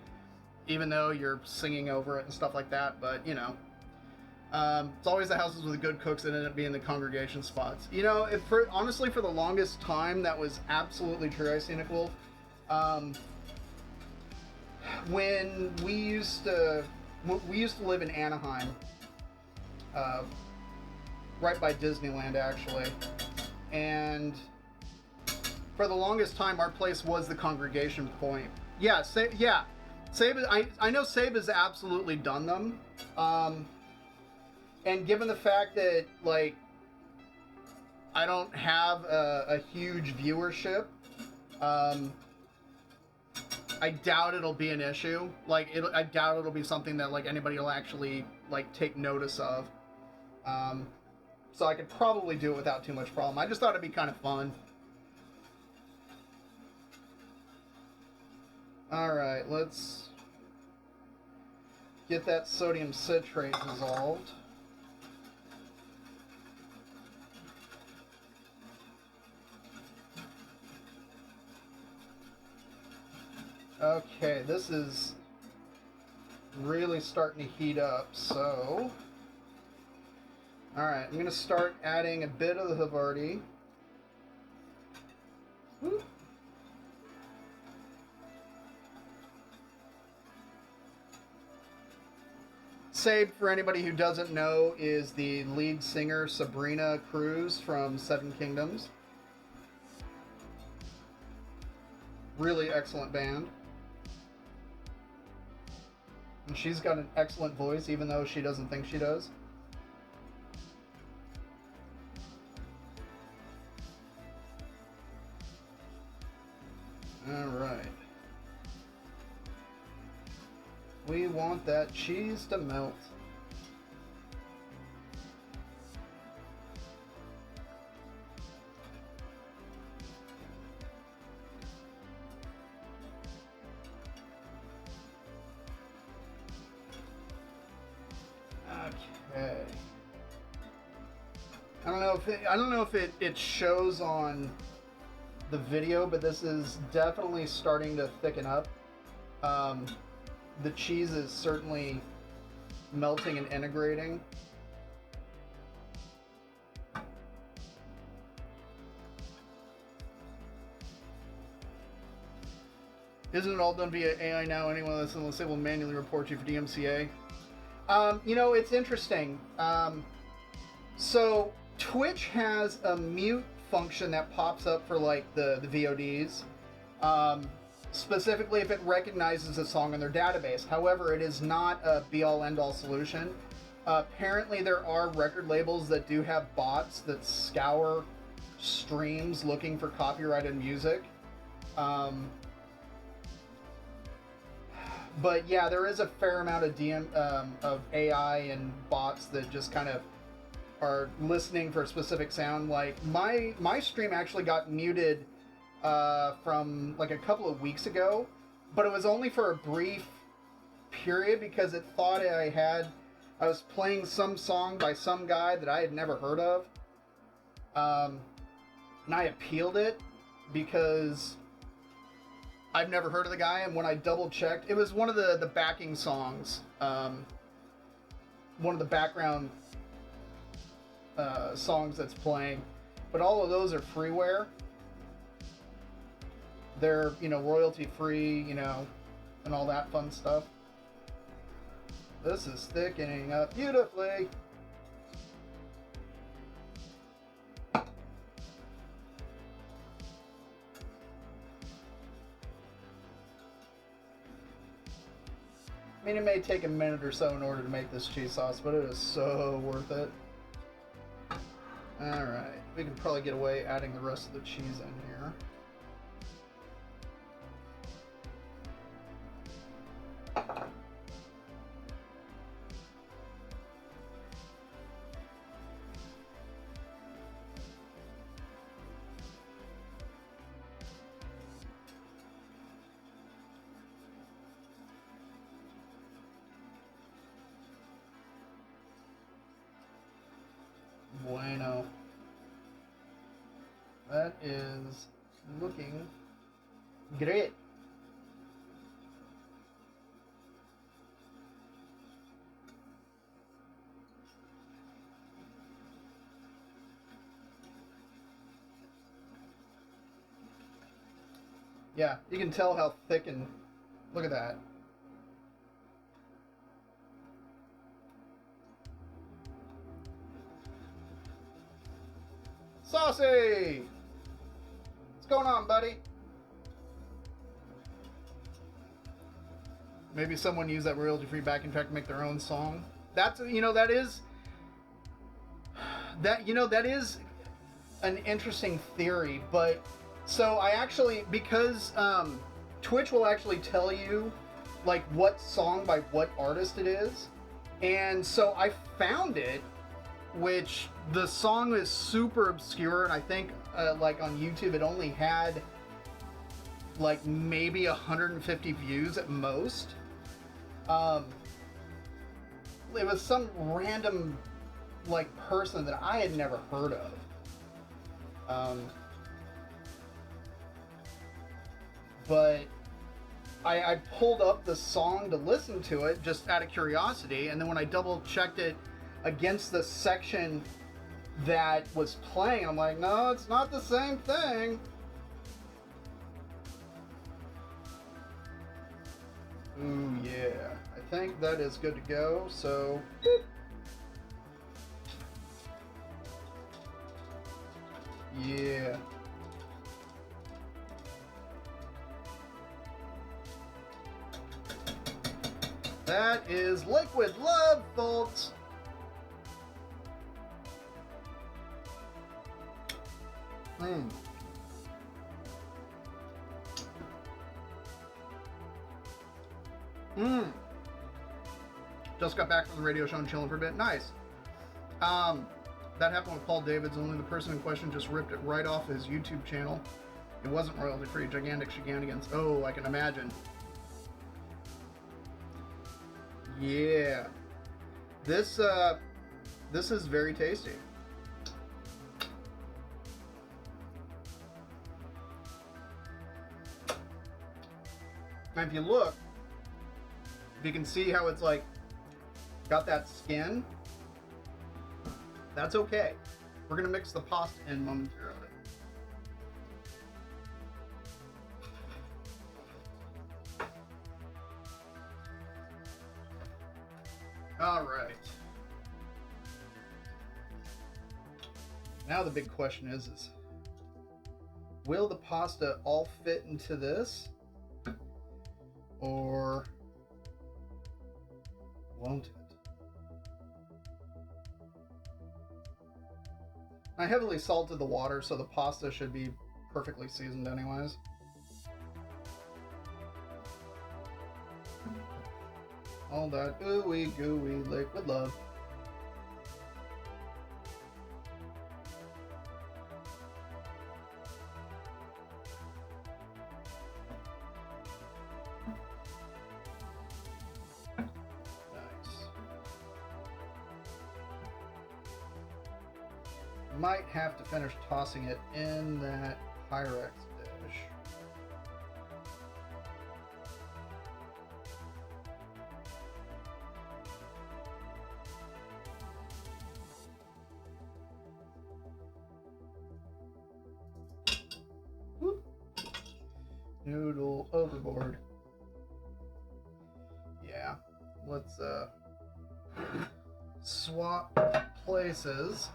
even though you're singing over it and stuff like that. But, it's always the houses with the good cooks that end up being the congregation spots. Honestly, for the longest time, that was absolutely true. I see Nick Wolf. When we used to live in Anaheim, right by Disneyland, actually, and for the longest time, our place was the congregation point. Yeah, Sabe. I know Sabe has absolutely done them, and given the fact that like I don't have a huge viewership, I doubt it'll be an issue. I doubt it'll be something that like anybody will actually like take notice of. So I could probably do it without too much problem. I just thought it'd be kind of fun. Alright, let's get that sodium citrate dissolved. Okay, this is really starting to heat up, so... Alright, I'm going to start adding a bit of the havarti. Woo. Sabe, for anybody who doesn't know, is the lead singer Sabrina Cruz from Seven Kingdoms. Really excellent band. And she's got an excellent voice, even though she doesn't think she does. Alright. We want that cheese to melt. Okay. I don't know if it shows on the video, but this is definitely starting to thicken up. The cheese is certainly melting and integrating. Isn't it all done via AI now? Anyone that's in the say will manually report you for DMCA. It's interesting. So Twitch has a mute function that pops up for like the VODs, specifically if it recognizes a song in their database. However, it is not a be-all end-all solution. Apparently there are record labels that do have bots that scour streams looking for copyrighted music. But yeah, there is a fair amount of AI and bots that just kind of are listening for a specific sound. Like my stream actually got muted from like a couple of weeks ago, but it was only for a brief period because it thought I was playing some song by some guy that I had never heard of. And I appealed it because I've never heard of the guy, and when I double checked, it was one of the backing songs, one of the background songs that's playing, but all of those are freeware. They're, royalty free, and all that fun stuff. This is thickening up beautifully. I mean, it may take a minute or so in order to make this cheese sauce, but it is so worth it. Alright, we can probably get away adding the rest of the cheese in here. Bueno. That is looking great. Yeah, you can tell how thick and look at that. Saucy! What's going on, buddy? Maybe someone used that royalty-free backing track to make their own song. That's, that is an interesting theory, but so I actually, because Twitch will actually tell you like what song by what artist it is, and so I found it, which the song is super obscure, and I think like on YouTube it only had like maybe 150 views at most. It was some random like person that I had never heard of. But I pulled up the song to listen to it just out of curiosity, and then when I double checked it against the section that was playing, I'm like, no, it's not the same thing. Ooh, yeah. I think that is good to go, so... Boop. Yeah. That is liquid love, folks. Just got back from the radio show and chilling for a bit. Nice. That happened with Paul Davids. Only the person in question just ripped it right off his YouTube channel. It wasn't royalty free. Gigantic shenanigans. Oh, I can imagine. Yeah. This is very tasty. And if you look, you can see how it's like got that skin. That's okay. We're gonna mix the pasta in momentarily. All right. Now the big question is will the pasta all fit into this? Or won't it? I heavily salted the water, so the pasta should be perfectly seasoned anyways. All that ooey gooey liquid love. Might have to finish tossing it in that Pyrex dish. Whoop. Noodle overboard. Yeah, let's swap places.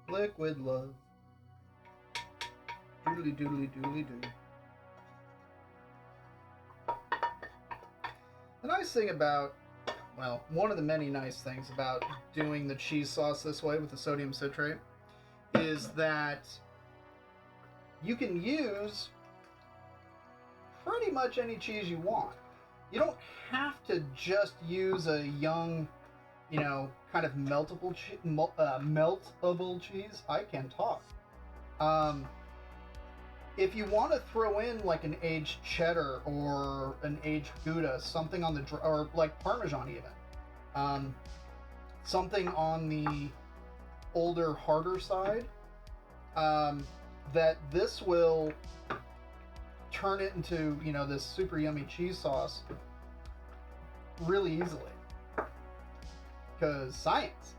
Liquid love. Doodly doodly doodly doo. The nice thing about, well, one of the many nice things about doing the cheese sauce this way with the sodium citrate is that you can use pretty much any cheese you want. You don't have to just use a young, you know, kind of meltable cheese. I can talk. If you want to throw in like an aged cheddar or an aged Gouda, something on the or like Parmesan even, something on the older, harder side, that this will turn it into, you know, this super yummy cheese sauce really easily. Because science.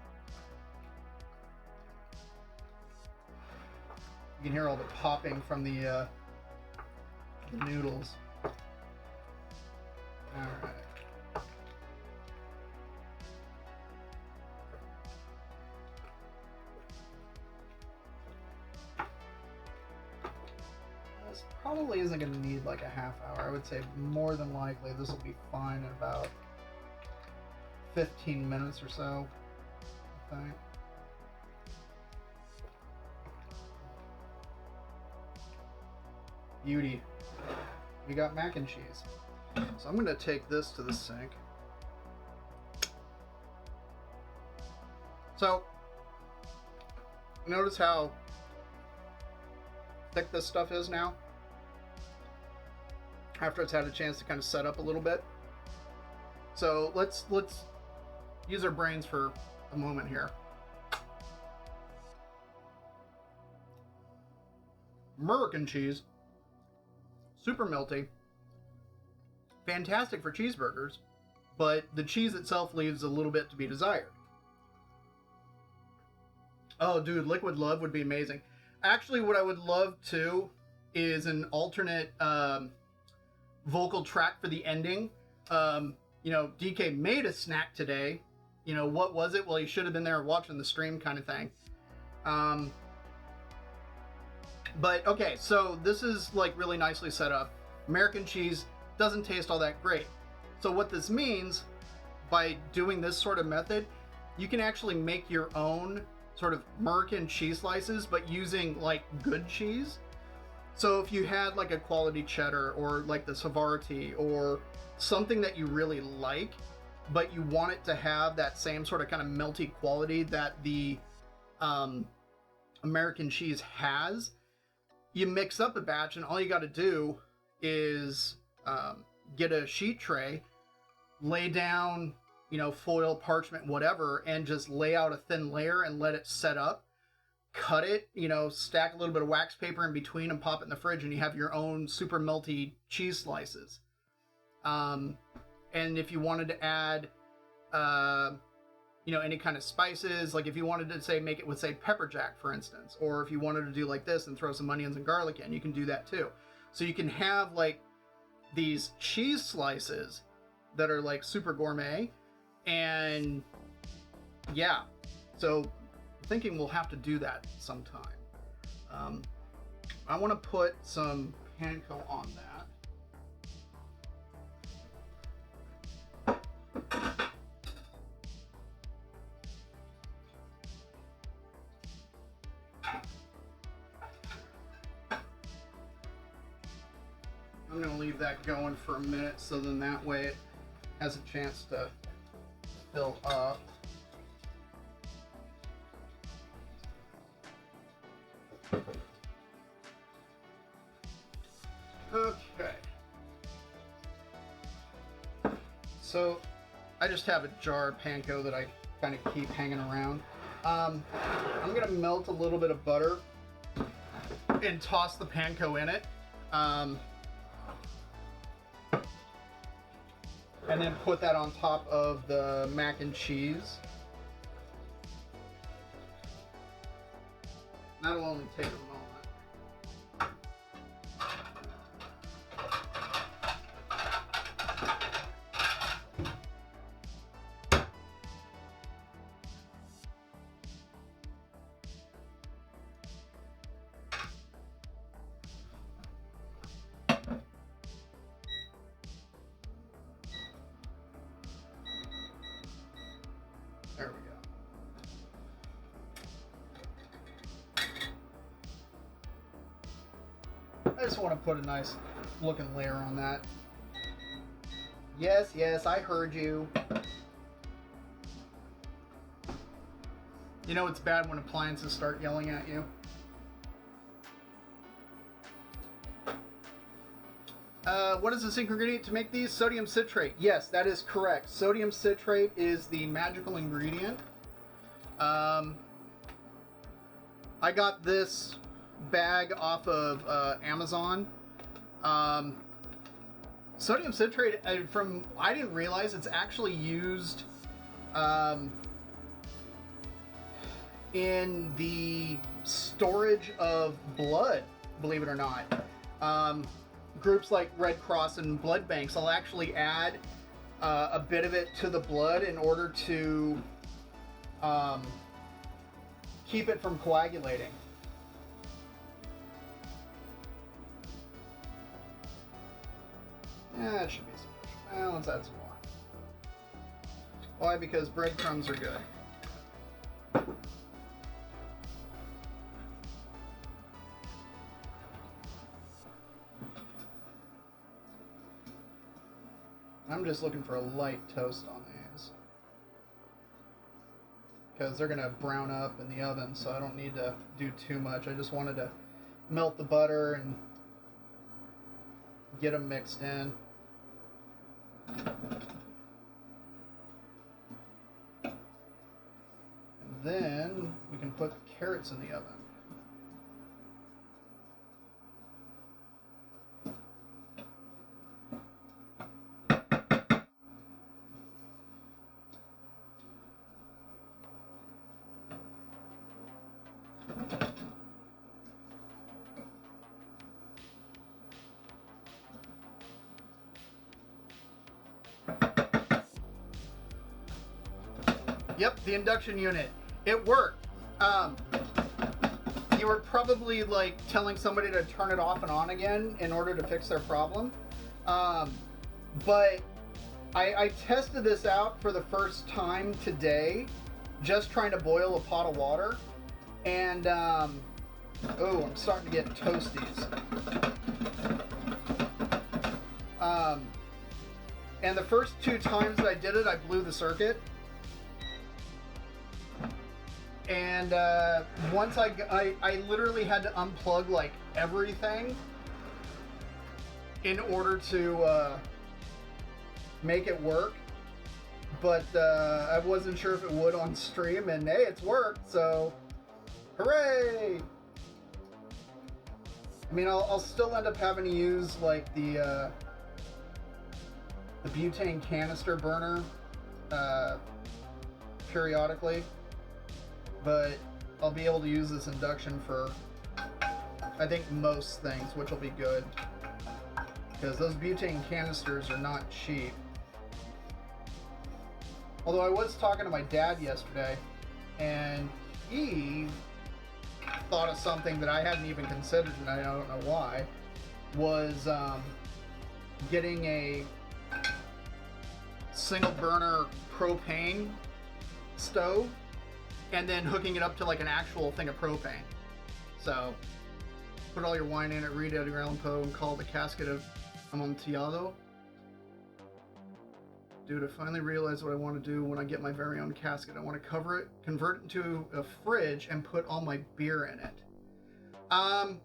You can hear all the popping from the noodles. Alright. This probably isn't going to need like a half hour. I would say more than likely this will be fine in about 15 minutes or so, I think. Beauty. We got mac and cheese. So I'm going to take this to the sink. So, notice how thick this stuff is now? After it's had a chance to kind of set up a little bit. So let's use our brains for a moment here. American cheese. Super melty, fantastic for cheeseburgers, but the cheese itself leaves a little bit to be desired. Oh, dude, liquid love would be amazing. Actually, what I would love too is an alternate vocal track for the ending. You know, Decay made a snack today. You know, what was it? Well, you should have been there watching the stream kind of thing. But, okay, so this is, like, really nicely set up. American cheese doesn't taste all that great. So what this means, by doing this sort of method, you can actually make your own sort of American cheese slices, but using, like, good cheese. So if you had, like, a quality cheddar, or, like, the havarti, or something that you really like, but you want it to have that same sort of kind of melty quality that the American cheese has, you mix up a batch, and all you got to do is get a sheet tray, lay down, you know, foil, parchment, whatever, and just lay out a thin layer and let it set up. Cut it, you know, stack a little bit of wax paper in between and pop it in the fridge, and you have your own super melty cheese slices. And if you wanted to add, you know, any kind of spices, like if you wanted to say make it with, say, pepper jack, for instance, or if you wanted to do like this and throw some onions and garlic in, you can do that too. So you can have like these cheese slices that are like super gourmet, and yeah, so I'm thinking we'll have to do that sometime. I want to put some panko on that. I'm gonna leave that going for a minute so then that way it has a chance to fill up. Okay. So I just have a jar of panko that I kind of keep hanging around. I'm gonna melt a little bit of butter and toss the panko in it. And then put that on top of the mac and cheese. That'll only take a moment. There we go. I just want to put a nice looking layer on that. Yes, yes, I heard you. You know it's bad when appliances start yelling at you. What is this ingredient to make these? Sodium citrate. Yes, that is correct. Sodium citrate is the magical ingredient. I got this bag off of Amazon. Sodium citrate, I didn't realize it's actually used in the storage of blood, believe it or not. Groups like Red Cross and blood banks will actually add a bit of it to the blood in order to keep it from coagulating. Yeah, that should be sufficient. Well, let's add some more. Why? Because breadcrumbs are good. I'm just looking for a light toast on these because they're gonna brown up in the oven, so I don't need to do too much. I just wanted to melt the butter and get them mixed in. And then we can put the carrots in the oven. Yep, the induction unit. It worked. You were probably like telling somebody to turn it off and on again in order to fix their problem. But I tested this out for the first time today, just trying to boil a pot of water. And, oh, I'm starting to get toasties. And the first 2 times that I did it, I blew the circuit. And once I literally had to unplug like everything in order to make it work. But I wasn't sure if it would on stream, and hey, it's worked, so hooray! I mean, I'll still end up having to use like the butane canister burner periodically. But I'll be able to use this induction for, I think, most things, which will be good. Because those butane canisters are not cheap. Although I was talking to my dad yesterday, and he thought of something that I hadn't even considered, and I don't know why, was getting a single burner propane stove and then hooking it up to like an actual thing of propane. So put all your wine in it, read Edgar Allan Poe, and call it the casket of Amontillado. Dude, I finally realized what I want to do when I get my very own casket. I want to cover it, convert it into a fridge, and put all my beer in it. I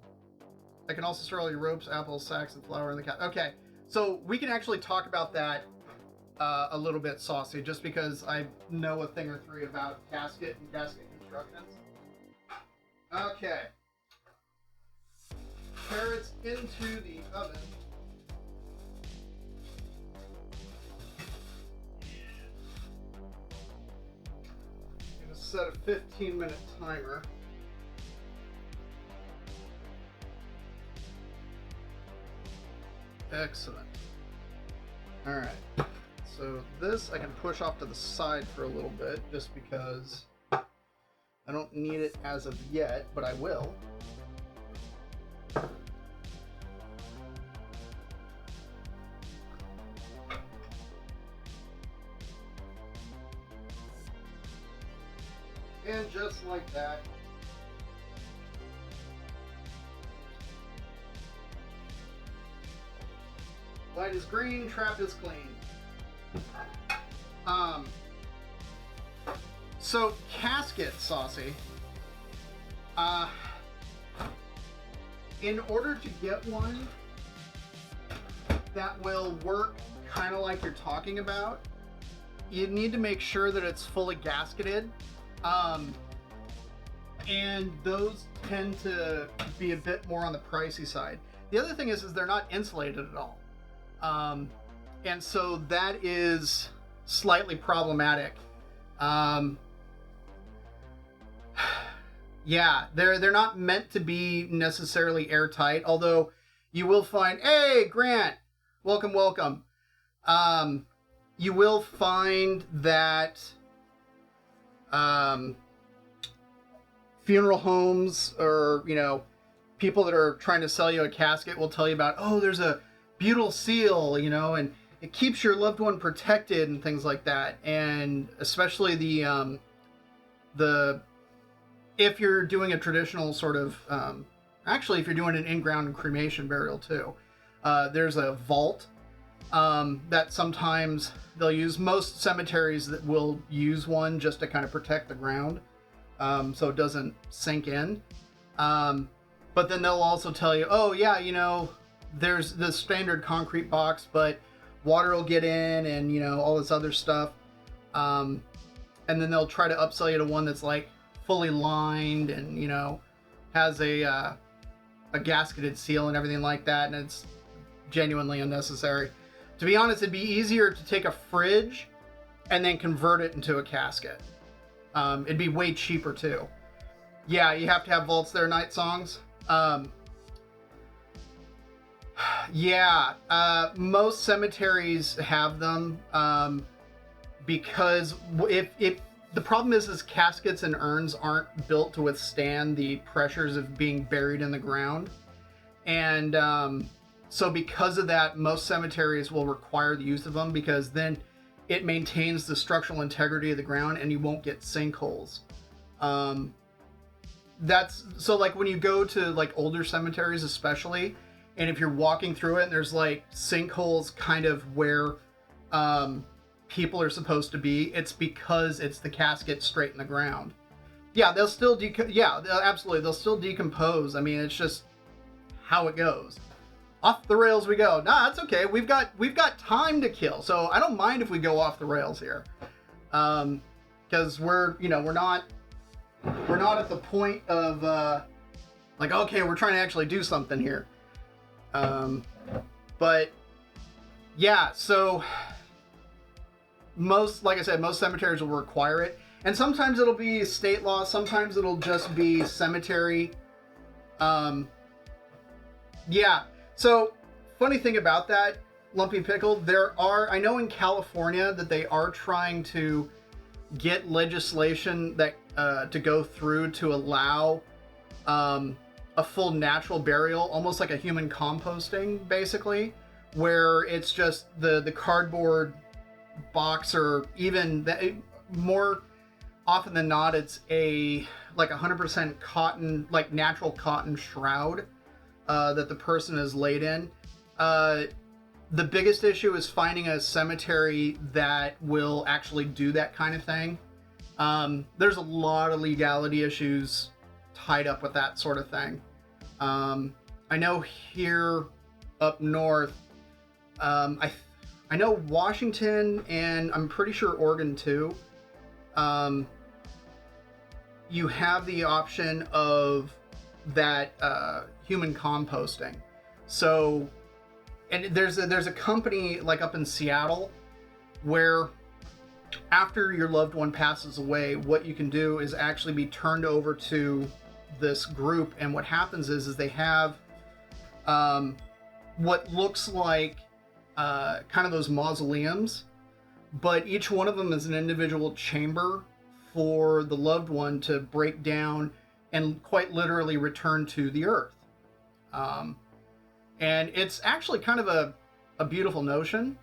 can also store all your ropes, apples, sacks, and flour in the casket. Okay, so we can actually talk about that a little bit, Saucy, just because I know a thing or three about casket and casket constructions. Okay. Carrots into the oven. Set a 15-minute timer. Excellent. Alright. So this I can push off to the side for a little bit just because I don't need it as of yet, but I will. And just like that, light is green, trap is clean. So casket, Saucy. In order to get one that will work kind of like you're talking about, you need to make sure that it's fully gasketed. And those tend to be a bit more on the pricey side. The other thing is they're not insulated at all. And so that is slightly problematic. Yeah, they're not meant to be necessarily airtight, although you will find, hey, Grant, welcome. You will find that funeral homes or, people that are trying to sell you a casket will tell you about, oh, there's a butyl seal, and it keeps your loved one protected and things like that. And especially the if you're doing a traditional sort of, actually, if you're doing an in-ground cremation burial too, there's a vault that sometimes they'll use. Most cemeteries that will use one just to kind of protect the ground, so it doesn't sink in. But then they'll also tell you, oh yeah, there's the standard concrete box, but water will get in and, all this other stuff. And then they'll try to upsell you to one that's like fully lined and, has a gasketed seal and everything like that. And it's genuinely unnecessary. To be honest, it'd be easier to take a fridge and then convert it into a casket. It'd be way cheaper too. Yeah, you have to have vaults there, Night Songs. Most cemeteries have them, because if the problem is caskets and urns aren't built to withstand the pressures of being buried in the ground. And so because of that, most cemeteries will require the use of them, because then it maintains the structural integrity of the ground and you won't get sinkholes. That's so, like, when you go to like older cemeteries especially, and if you're walking through it and there's like sinkholes kind of where people are supposed to be, it's because it's the casket straight in the ground. Yeah, they'll still absolutely, they'll still decompose. I mean, it's just how it goes. Off the rails we go. Nah, that's okay. We've got time to kill, so I don't mind if we go off the rails here, because we're not at the point of like, okay, we're trying to actually do something here. But yeah, so like I said, most cemeteries will require it, and sometimes it'll be state law, sometimes it'll just be cemetery. Yeah. So, funny thing about that, Lumpy Pickle, I know in California that they are trying to get legislation that to go through to allow a full natural burial, almost like a human composting, basically, where it's just the cardboard box, or even more often than not, it's like 100% cotton, like natural cotton shroud that the person is laid in. The biggest issue is finding a cemetery that will actually do that kind of thing. There's a lot of legality issues tied up with that sort of thing. I know here up north, I know Washington and I'm pretty sure Oregon too. You have the option of that human composting. So, and there's a company like up in Seattle where after your loved one passes away, what you can do is actually be turned over to this group, and what happens is they have what looks like kind of those mausoleums, but each one of them is an individual chamber for the loved one to break down and quite literally return to the earth. And it's actually kind of a beautiful notion.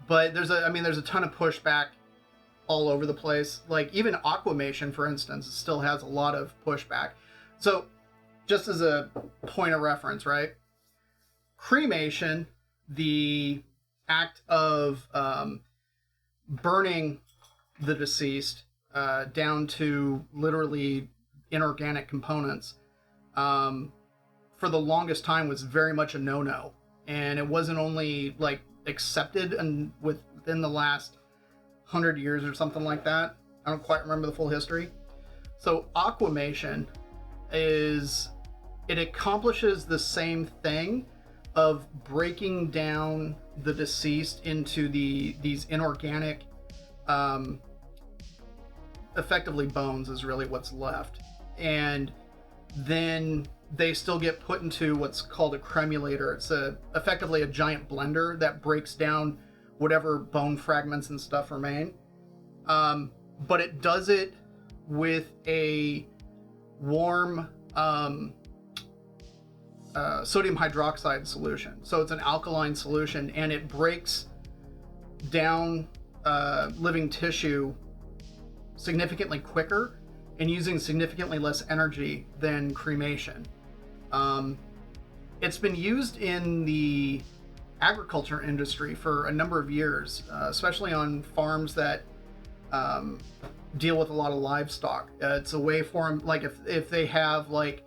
But there's a ton of pushback all over the place. Like even aquamation, for instance, still has a lot of pushback. So just as a point of reference, right? Cremation, the act of burning the deceased down to literally inorganic components, for the longest time was very much a no-no. And it wasn't only like accepted and within the last 100 years or something like that. I don't quite remember the full history. So aquamation it accomplishes the same thing of breaking down the deceased into these inorganic, effectively bones is really what's left. And then they still get put into what's called a cremulator. It's effectively a giant blender that breaks down whatever bone fragments and stuff remain. But it does it with a warm sodium hydroxide solution. So it's an alkaline solution, and it breaks down living tissue significantly quicker and using significantly less energy than cremation. It's been used in the agriculture industry for a number of years, especially on farms that deal with a lot of livestock. It's a way for them, like if they have like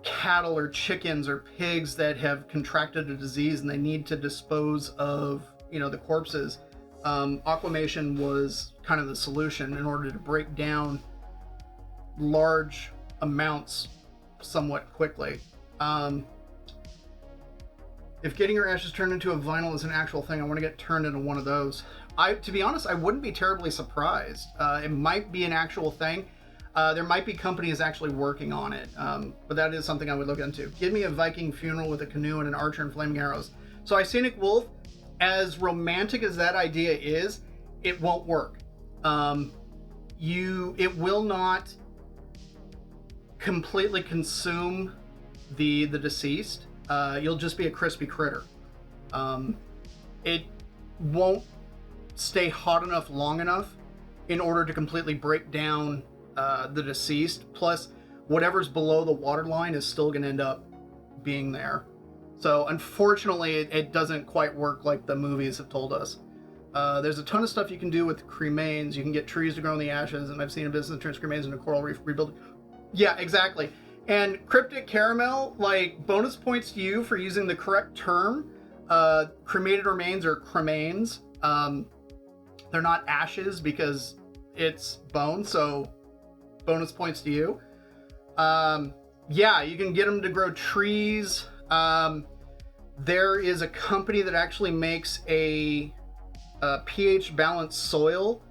cattle or chickens or pigs that have contracted a disease and they need to dispose of, the corpses, aquamation was kind of the solution in order to break down large amounts somewhat quickly. If getting your ashes turned into a vinyl is an actual thing, I want to get turned into one of those. To be honest, I wouldn't be terribly surprised. It might be an actual thing. There might be companies actually working on it, but that is something I would look into. Give me a Viking funeral with a canoe and an archer and flaming arrows. So Icenic Wolf, as romantic as that idea is, it won't work. It will not completely consume the deceased. You'll just be a crispy critter. It won't stay hot enough long enough in order to completely break down the deceased. Plus, whatever's below the waterline is still going to end up being there. So unfortunately, it doesn't quite work like the movies have told us. There's a ton of stuff you can do with cremains. You can get trees to grow in the ashes, and I've seen a business turns cremains into coral reef rebuild. Yeah, exactly. And Cryptic Caramel, like, bonus points to you for using the correct term. Cremated remains are cremains. They're not ashes because it's bone, so bonus points to you. Yeah, you can get them to grow trees. There is a company that actually makes a pH balanced soil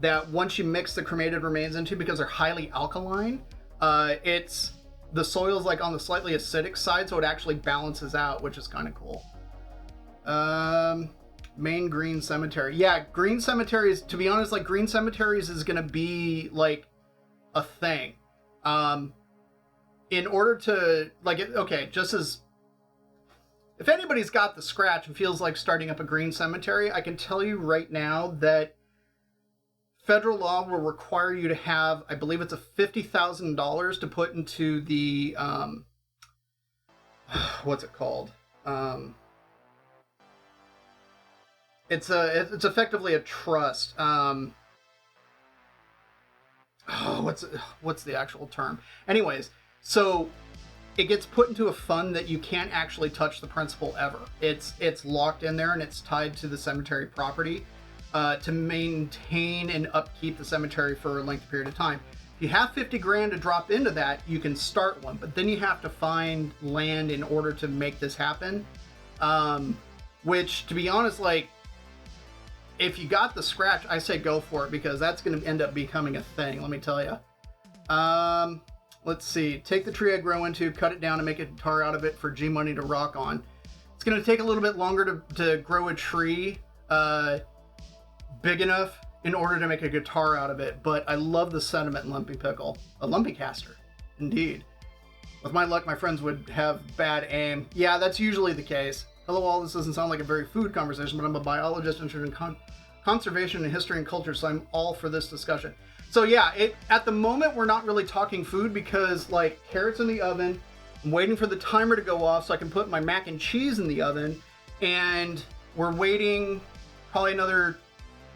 that once you mix the cremated remains into, because they're highly alkaline, the soil's like on the slightly acidic side, so it actually balances out, which is kind of cool. Main green cemetery. Yeah, green cemeteries, to be honest, like green cemeteries is going to be like a thing. In order to, like, okay, just as, if anybody's got the scratch and feels like starting up a green cemetery, I can tell you right now that federal law will require you to have, I believe it's a $50,000 to put into the, what's it called? It's effectively a trust. What's the actual term? Anyways, so it gets put into a fund that you can't actually touch the principal ever. It's locked in there and it's tied to the cemetery property to maintain and upkeep the cemetery for a lengthy period of time. If you have 50 grand to drop into that, you can start one, but then you have to find land in order to make this happen. Which, to be honest, like, if you got the scratch, I say go for it, because that's going to end up becoming a thing, let me tell you. Let's see. Take the tree I grow into, cut it down, and make a guitar out of it for G Money to rock on. It's going to take a little bit longer to grow a tree big enough in order to make a guitar out of it, but I love the sentiment in Lumpy Pickle. A Lumpy Caster, indeed. With my luck, my friends would have bad aim. Yeah, that's usually the case. Hello all, this doesn't sound like a very food conversation, but I'm a biologist interested in conservation and history and culture, so I'm all for this discussion. So yeah, at the moment we're not really talking food because, like, carrots in the oven, I'm waiting for the timer to go off so I can put my mac and cheese in the oven, and we're waiting probably another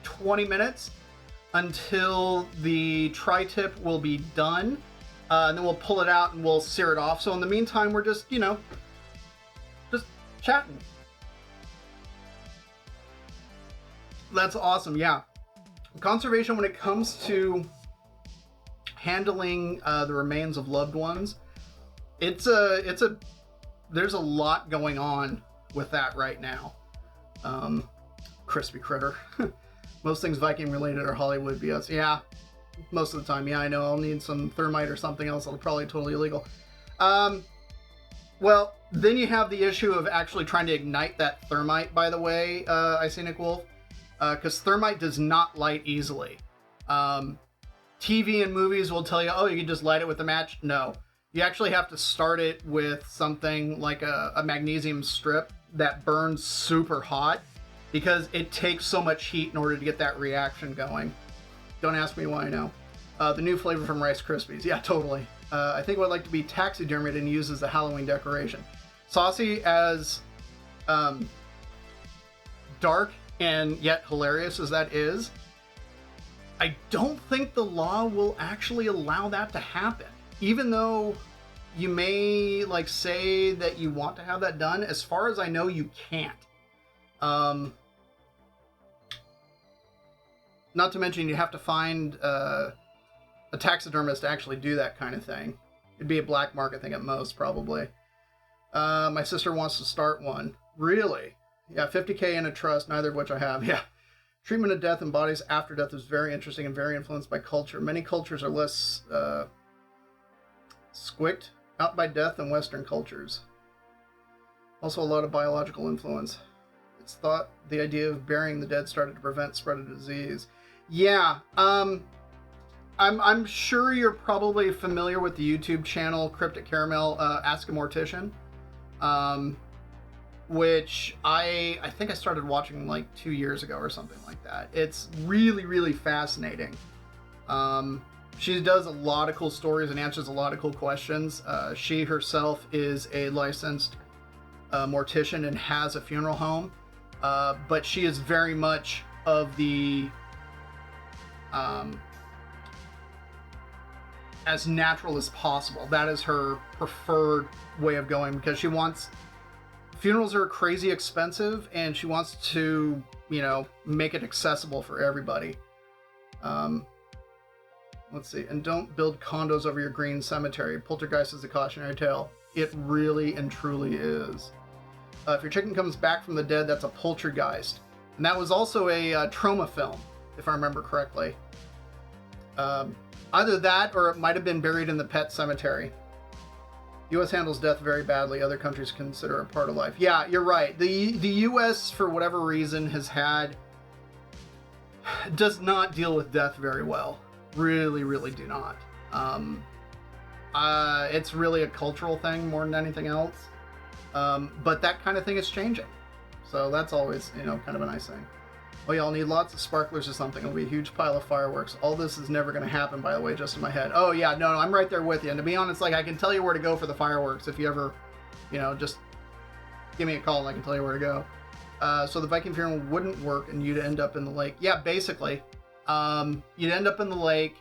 20 minutes until the tri-tip will be done, and then we'll pull it out and we'll sear it off. So in the meantime, we're just, you know, just chatting. That's awesome. Yeah, conservation, when it comes to handling the remains of loved ones, there's a lot going on with that right now. Crispy critter. Most things Viking related are Hollywood BS. Yeah, most of the time. Yeah, I know. I'll need some thermite or something else that'll probably totally illegal. Well, then you have the issue of actually trying to ignite that thermite, by the way, Icenic Wolf. Because thermite does not light easily. TV and movies will tell you, oh, you can just light it with a match. No. You actually have to start it with something like a magnesium strip that burns super hot, because it takes so much heat in order to get that reaction going. Don't ask me why I know. The new flavor from Rice Krispies. Yeah, totally. I think what I'd like to be taxidermied and used as a Halloween decoration. Saucy as dark and yet hilarious as that is, I don't think the law will actually allow that to happen. Even though you may, like, say that you want to have that done, as far as I know, you can't. Not to mention you have to find a taxidermist to actually do that kind of thing. It'd be a black market thing at most, probably. My sister wants to start one. Really? Yeah, 50K in a trust, neither of which I have. Yeah. Treatment of death and bodies after death is very interesting and very influenced by culture. Many cultures are less squicked out by death than Western cultures. Also a lot of biological influence. It's thought the idea of burying the dead started to prevent spread of disease. Yeah, I'm sure you're probably familiar with the YouTube channel Cryptic Caramel, Ask a Mortician. Which I think I started watching like 2 years ago or something like that. It's really, really fascinating. She does a lot of cool stories and answers a lot of cool questions. She herself is a licensed mortician and has a funeral home, but she is very much of the as natural as possible. That is her preferred way of going, because she wants... Funerals are crazy expensive, and she wants to, you know, make it accessible for everybody. Let's see. And don't build condos over your green cemetery. Poltergeist is a cautionary tale. It really and truly is. If your chicken comes back from the dead, that's a poltergeist. And that was also a trauma film, if I remember correctly. Either that, or it might have been buried in the pet cemetery. U.S. handles death very badly. Other countries consider it part of life. Yeah, you're right. The U.S., for whatever reason, does not deal with death very well. Really, really do not. It's really a cultural thing more than anything else. But that kind of thing is changing. So that's always, you know, kind of a nice thing. Oh, y'all need lots of sparklers or something. It'll be a huge pile of fireworks. All this is never going to happen, by the way, just in my head. Oh, yeah, no, I'm right there with you. And to be honest, like, I can tell you where to go for the fireworks if you ever just give me a call and I can tell you where to go. So the Viking funeral wouldn't work and you'd end up in the lake. Yeah, basically. You'd end up in the lake,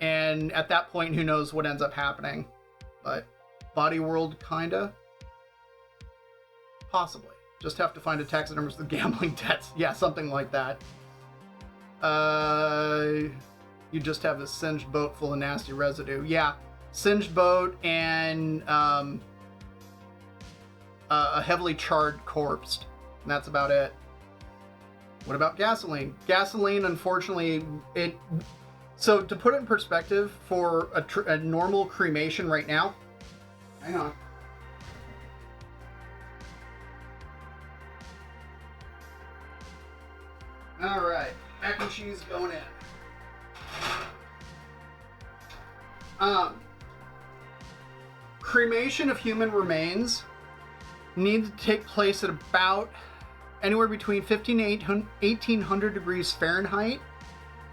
and at that point, who knows what ends up happening. But body world, kinda. Possibly. Just have to find a taxidermist with gambling debts. Yeah, something like that. You just have a singed boat full of nasty residue. Yeah, singed boat and a heavily charred corpse. And that's about it. What about gasoline? Gasoline, unfortunately, so to put it in perspective, for a normal cremation right now, hang on. All right, mac and cheese going in. Cremation of human remains needs to take place at about anywhere between 1800 degrees Fahrenheit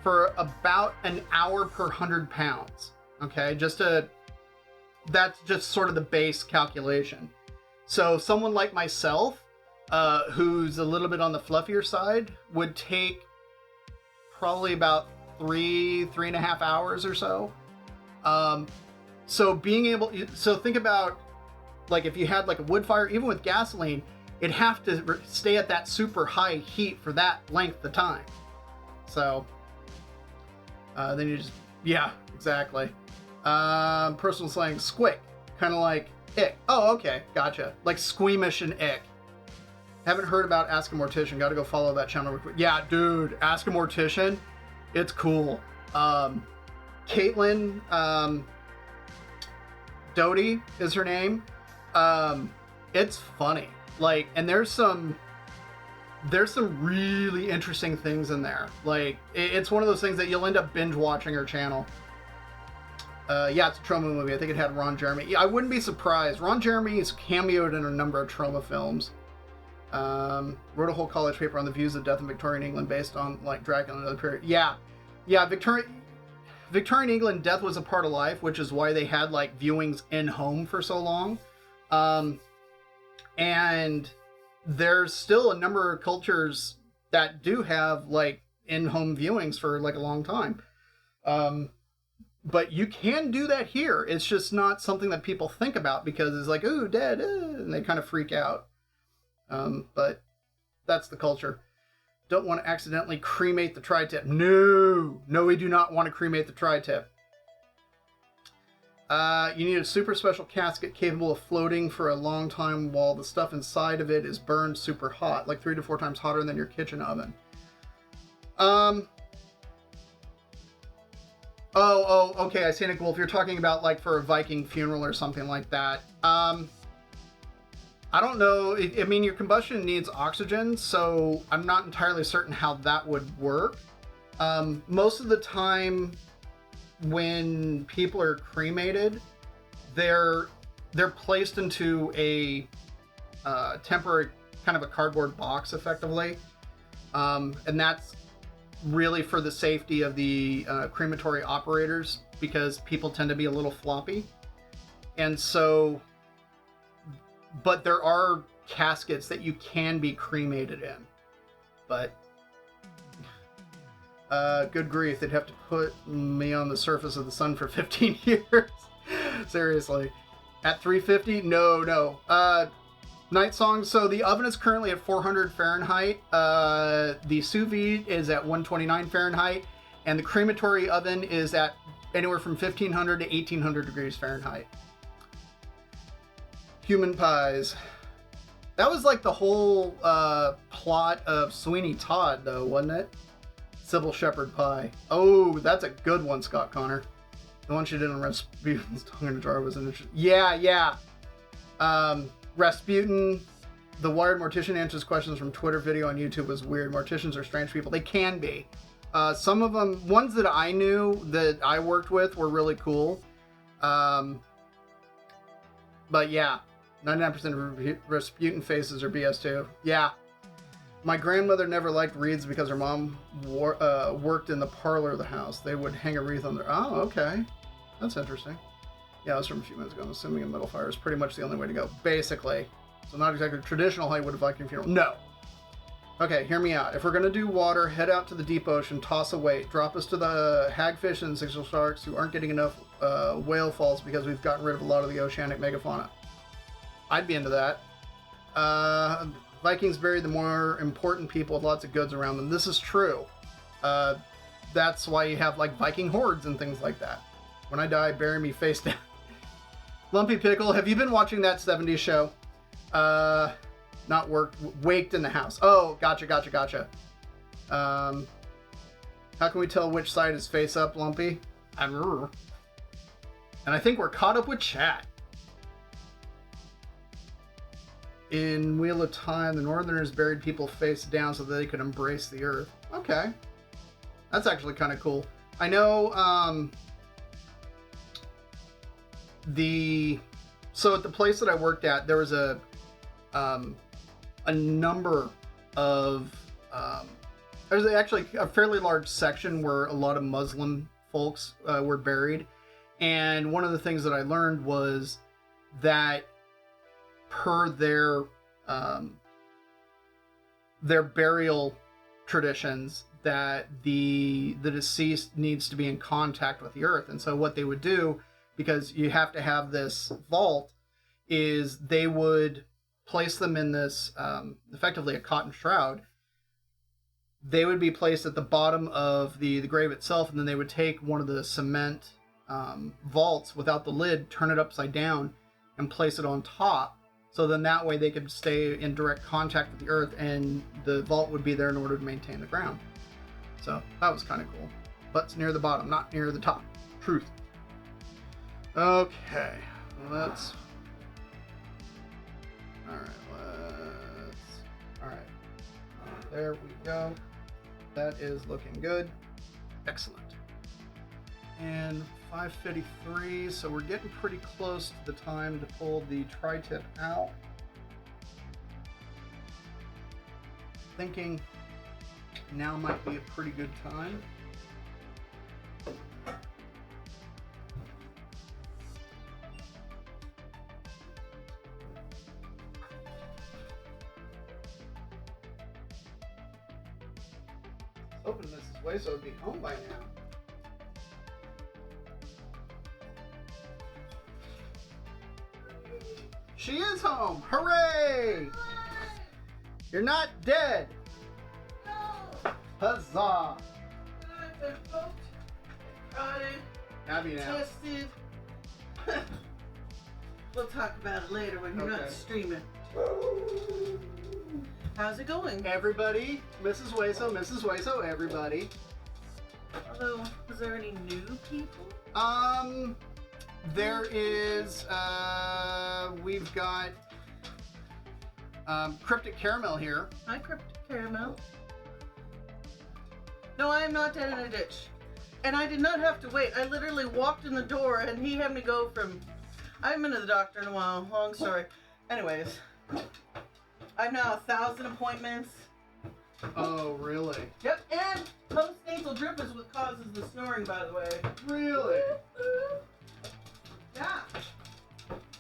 for about an hour per 100 pounds. Okay, that's just sort of the base calculation. So someone like myself, who's a little bit on the fluffier side, would take probably about 3.5 hours or so. So think about, like, if you had like a wood fire, even with gasoline, it'd have to stay at that super high heat for that length of time. So then you just, yeah, exactly. Personal slang, squick, kind of like ick. Oh, okay, gotcha. Like squeamish and ick. Haven't heard about Ask a Mortician. Got to go follow that channel real quick. Yeah, dude, Ask a Mortician. It's cool. Caitlin, Doty is her name. It's funny. Like, and there's some really interesting things in there. Like, it's one of those things that you'll end up binge watching her channel. Yeah, it's a trauma movie. I think it had Ron Jeremy. Yeah, I wouldn't be surprised. Ron Jeremy's cameoed in a number of trauma films. Wrote a whole college paper on the views of death in Victorian England based on, like, Dracula and another period. Yeah, Victorian England, death was a part of life, which is why they had, like, viewings in home for so long. And there's still a number of cultures that do have, like, in-home viewings for, like, a long time. But you can do that here. It's just not something that people think about because it's like, ooh, dead, and they kind of freak out. But that's the culture. Don't want to accidentally cremate the tri-tip. No, we do not want to cremate the tri-tip. You need a super special casket capable of floating for a long time while the stuff inside of it is burned super hot, like 3 to 4 times hotter than your kitchen oven. Okay, I see, Nicole. If you're talking about, like, for a Viking funeral or something like that, I don't know. I mean, your combustion needs oxygen, so I'm not entirely certain how that would work. Most of the time, when people are cremated, they're placed into a temporary kind of a cardboard box, effectively, and that's really for the safety of the crematory operators, because people tend to be a little floppy. And so, but there are caskets that you can be cremated in, but good grief, they'd have to put me on the surface of the sun for 15 years. Seriously. At 350? No. Night Song. So the oven is currently at 400 Fahrenheit. The Sous Vide is at 129 Fahrenheit. And the crematory oven is at anywhere from 1500 to 1800 degrees Fahrenheit. Human pies. That was like the whole plot of Sweeney Todd, though, wasn't it? Sybil Shepherd pie. Oh, that's a good one, Scott Connor. The one she did on Rasputin's tongue in a jar was an interesting. Yeah. Rasputin, the Wired Mortician answers questions from Twitter video on YouTube was weird. Morticians are strange people. They can be. Some of them, ones that I knew that I worked with were really cool. But yeah, 99% of Rasputin faces are BS too. Yeah. My grandmother never liked wreaths because her mom worked in the parlor of the house. They would hang a wreath on their... Oh, okay. That's interesting. Yeah, it was from a few minutes ago. I'm assuming a middle fire is pretty much the only way to go, basically. So not exactly a traditional Hollywood Viking funeral. No. Okay, hear me out. If we're going to do water, head out to the deep ocean, toss a weight, drop us to the hagfish and sixal sharks who aren't getting enough whale falls because we've gotten rid of a lot of the oceanic megafauna. I'd be into that. Vikings buried the more important people with lots of goods around them. This is true. That's why you have like Viking hordes and things like that. When I die, bury me face down. Lumpy Pickle, have you been watching that 70s show? Not Waked in the House. Oh, gotcha. How can we tell which side is face up, Lumpy? And I think we're caught up with chat. In Wheel of Time, the Northerners buried people face down so that they could embrace the earth. Okay. That's actually kind of cool. I know, so at the place that I worked at, there was a number of, there was actually a fairly large section where a lot of Muslim folks were buried. And one of the things that I learned was that per their burial traditions, that the deceased needs to be in contact with the earth. And so what they would do, because you have to have this vault, is they would place them in this, effectively a cotton shroud. They would be placed at the bottom of the grave itself, and then they would take one of the cement vaults without the lid, turn it upside down, and place it on top. So then that way they could stay in direct contact with the earth, and the vault would be there in order to maintain the ground. So that was kind of cool. But near the bottom, not near the top. Truth. Okay, let's... Alright. There we go. That is looking good. Excellent. And 5:53, so we're getting pretty close to the time to pull the tri-tip out. Thinking now might be a pretty good time. Hoping Mrs. Weso would be home by now. She is home! Hooray! You're not dead! No! Huzzah! I've been poked, prodded, Happy now. tested. We'll talk about it later when you're not Okay. streaming. How's it going? Everybody, Mrs. Weso, everybody. Although, is there any new people? There is, we've got, Cryptic Caramel here. Hi, Cryptic Caramel. No, I am not dead in a ditch. And I did not have to wait. I literally walked in the door and he had me go from... I haven't been to the doctor in a while. Long story. Anyways. I've now 1,000 appointments. Oh, really? Yep, and postnasal drip is what causes the snoring, by the way. Really? Yeah.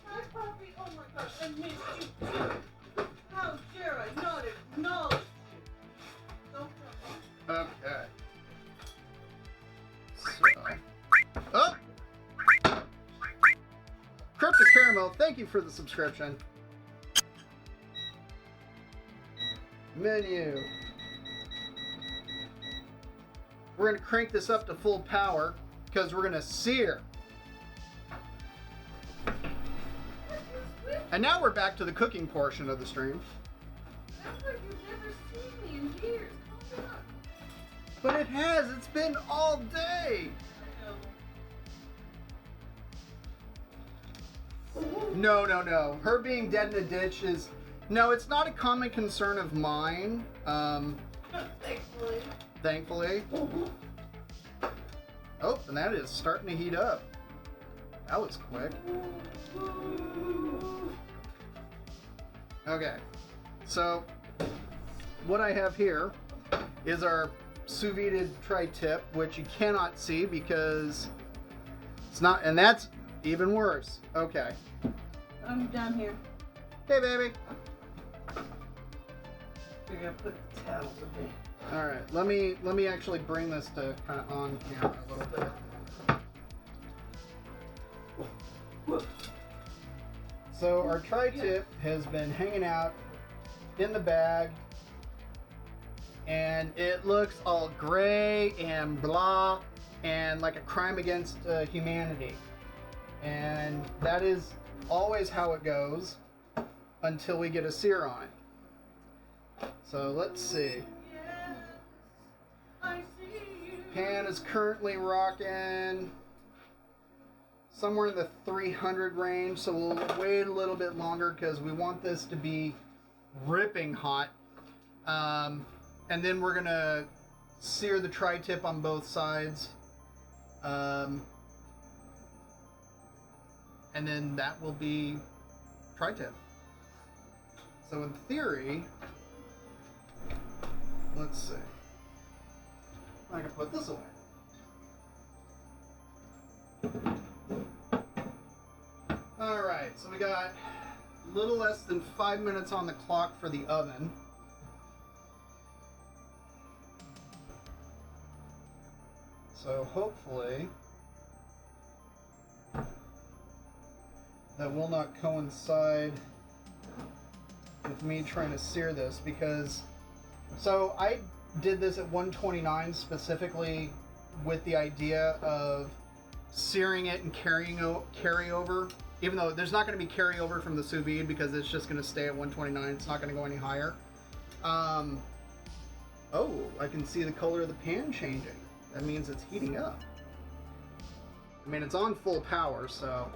Hi, puppy. Oh my gosh, I missed you too. How dare I not acknowledge you? Don't tell me. Okay. So. Oh! Cryptic Caramel, thank you for the subscription. Menu. We're going to crank this up to full power because we're going to sear. And now we're back to the cooking portion of the stream. That's like you've never seen me in years. Calm down. But it has. It's been all day. No. Her being dead in a ditch is... No, it's not a common concern of mine. Thankfully. Oh, and that is starting to heat up. That was quick. Okay. So, what I have here is our sous vide tri-tip, which you cannot see because it's not, and that's Even worse. Okay. I'm down here. Hey, baby. You're gonna put the towels in me. All right. Let me actually bring this to kind of on camera a little bit. So our tri-tip has been hanging out in the bag, and it looks all gray and blah and like a crime against humanity. And that is always how it goes until we get a sear on it. So let's see. Pan is currently rocking somewhere in the 300 range, so we'll wait a little bit longer because we want this to be ripping hot. And then we're gonna sear the tri-tip on both sides. And then that will be tri-tip. So in theory, let's see. I'm gonna put this away. Alright, so we got a little less than 5 minutes on the clock for the oven. So hopefully that will not coincide with me trying to sear this, because so I did this at 129 specifically with the idea of searing it and carryover, even though there's not going to be carryover from the sous vide because it's just going to stay at 129. It's not going to go any higher. Oh, I can see the color of the pan changing. That means it's heating up. I mean, it's on full power, so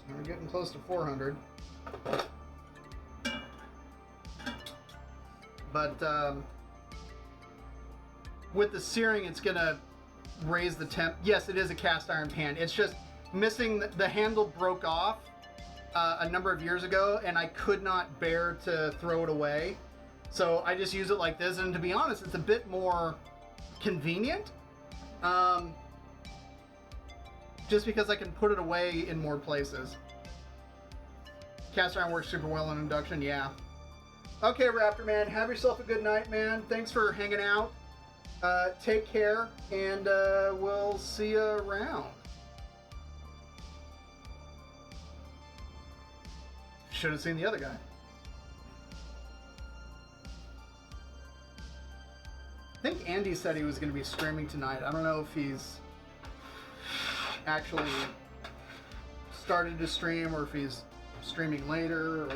we're getting close to 400. But with the searing, it's gonna raise the temp. Yes, it is a cast iron pan. It's just missing the handle broke off a number of years ago, and I could not bear to throw it away. So I just use it like this, and to be honest, it's a bit more convenient. Just because I can put it away in more places. Cast iron works super well on induction, yeah. Okay, Raptor Man, have yourself a good night, man. Thanks for hanging out. Take care, and we'll see you around. Should have seen the other guy. I think Andy said he was going to be streaming tonight. I don't know if he's actually started to stream or if he's streaming later or...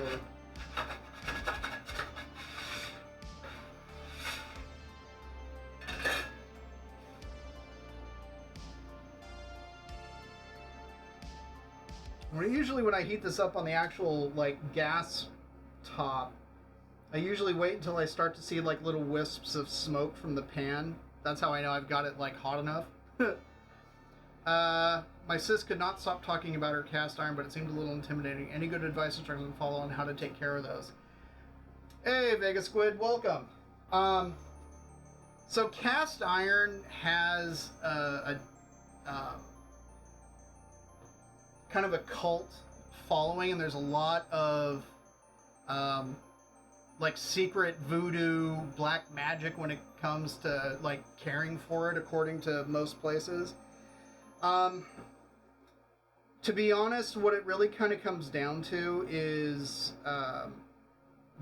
Usually when I heat this up on the actual like gas top, I usually wait until I start to see like little wisps of smoke from the pan. That's how I know I've got it like hot enough. My sis could not stop talking about her cast iron, but it seemed a little intimidating. Any good advice in terms of follow on how to take care of those? Hey, Vegas Squid, welcome. So cast iron has a kind of a cult following, and there's a lot of like secret voodoo, black magic when it comes to like caring for it, according to most places. To be honest, what it really kind of comes down to is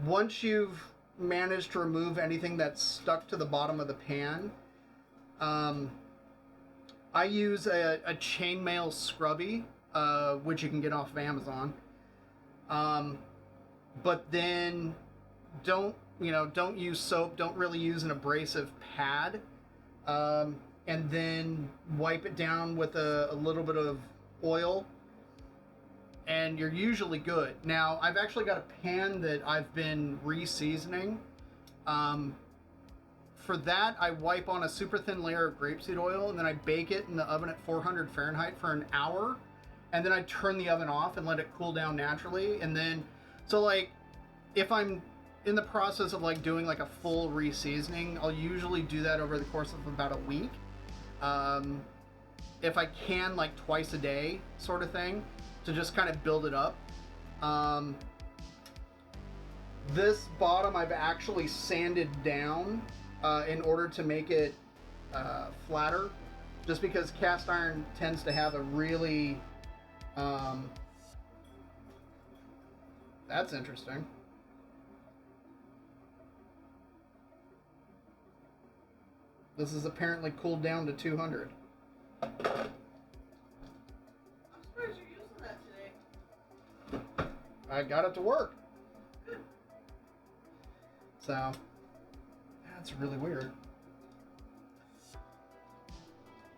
once you've managed to remove anything that's stuck to the bottom of the pan, I use a chainmail scrubby, which you can get off of Amazon. But then don't use soap, don't really use an abrasive pad, and then wipe it down with a little bit of oil, and you're usually good. Now, I've actually got a pan that I've been re-seasoning. For that, I wipe on a super thin layer of grapeseed oil, and then I bake it in the oven at 400 Fahrenheit for an hour, and then I turn the oven off and let it cool down naturally. And then, so like, if I'm in the process of like doing like a full reseasoning. I'll usually do that over the course of about a week. If I can, like twice a day sort of thing, to just kind of build it up. This bottom I've actually sanded down in order to make it flatter, just because cast iron tends to have a really that's interesting. This is apparently cooled down to 200. I'm surprised you're using that today. I got it to work. Good. So, that's really weird.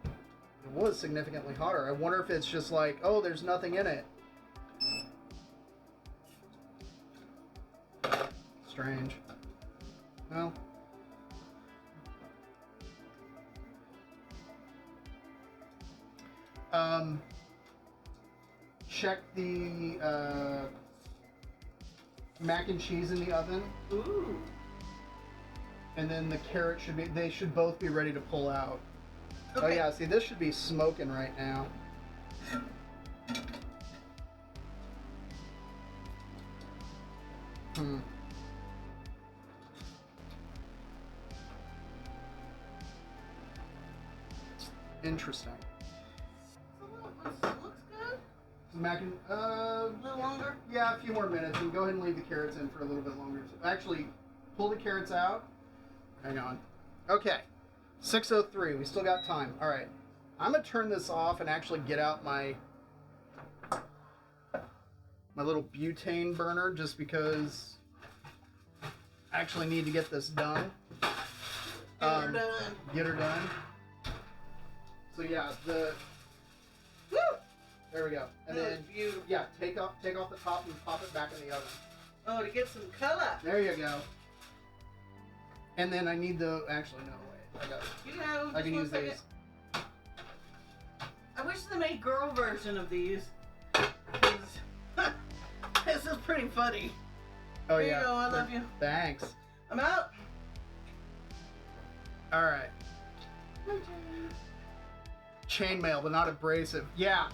It was significantly hotter. I wonder if it's just like, oh, there's nothing in it. Strange. Well. Check the mac and cheese in the oven. Ooh. And then the carrot should be, they should both be ready to pull out. Okay. Oh yeah, see, this should be smoking right now. Interesting. Looks good. Mac and, A little longer. yeah, a few more minutes, and go ahead and leave the carrots in for a little bit longer. Actually, pull the carrots out. Hang on. Okay, 6:03. We still got time. All right, I'm gonna turn this off and actually get out my little butane burner, just because I actually need to get this done. Get her done. Get her done. So yeah, Woo! there we go. And That then was beautiful. yeah, take off the top and pop it back in the oven. Oh, to get some color. There you go. And then I need the, actually no, wait, I got it. You know, I can use these. I wish they made girl version of these. This is pretty funny. Oh There yeah. you go, I love you. Thanks. I'm out. All right. Chainmail, but not abrasive. Yeah.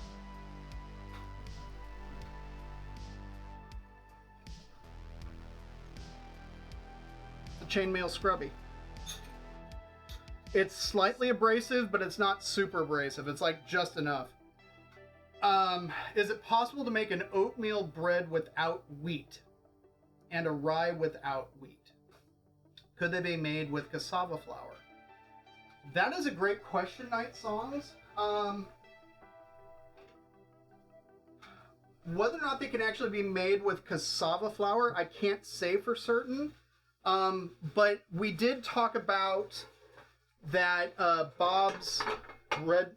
The chainmail scrubby. It's slightly abrasive, but it's not super abrasive. It's like just enough. Is it possible to make an oatmeal bread without wheat and a rye without wheat? Could they be made with cassava flour? That is a great question, Night Songs. Whether or not they can actually be made with cassava flour, I can't say for certain. But we did talk about that Bob's Red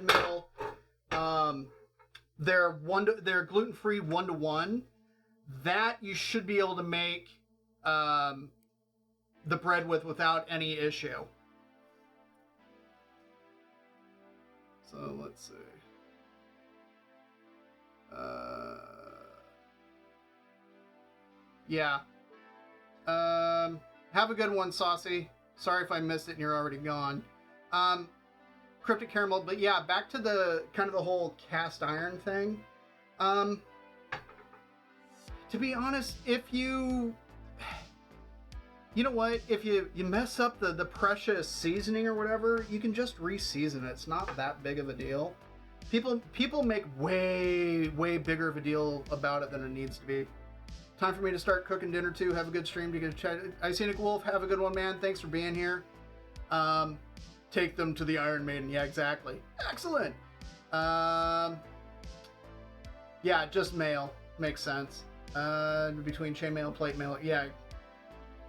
Mill. They're gluten-free 1-to-1. That you should be able to make the bread without any issue. So let's see. Yeah. Have a good one, Saucy. Sorry if I missed it and you're already gone. Cryptic Caramel, but yeah, back to the kind of the whole cast iron thing. To be honest, if you know what, if you mess up the precious seasoning or whatever, you can just re-season it. It's not that big of a deal. People make way bigger of a deal about it than it needs to be. Time for me to start cooking dinner too. Have a good stream. Icenic Wolf, have a good one, man. Thanks for being here. Take them to the Iron Maiden. Yeah, exactly. Excellent. Yeah, just mail. Makes sense. Between chainmail and plate mail. Yeah.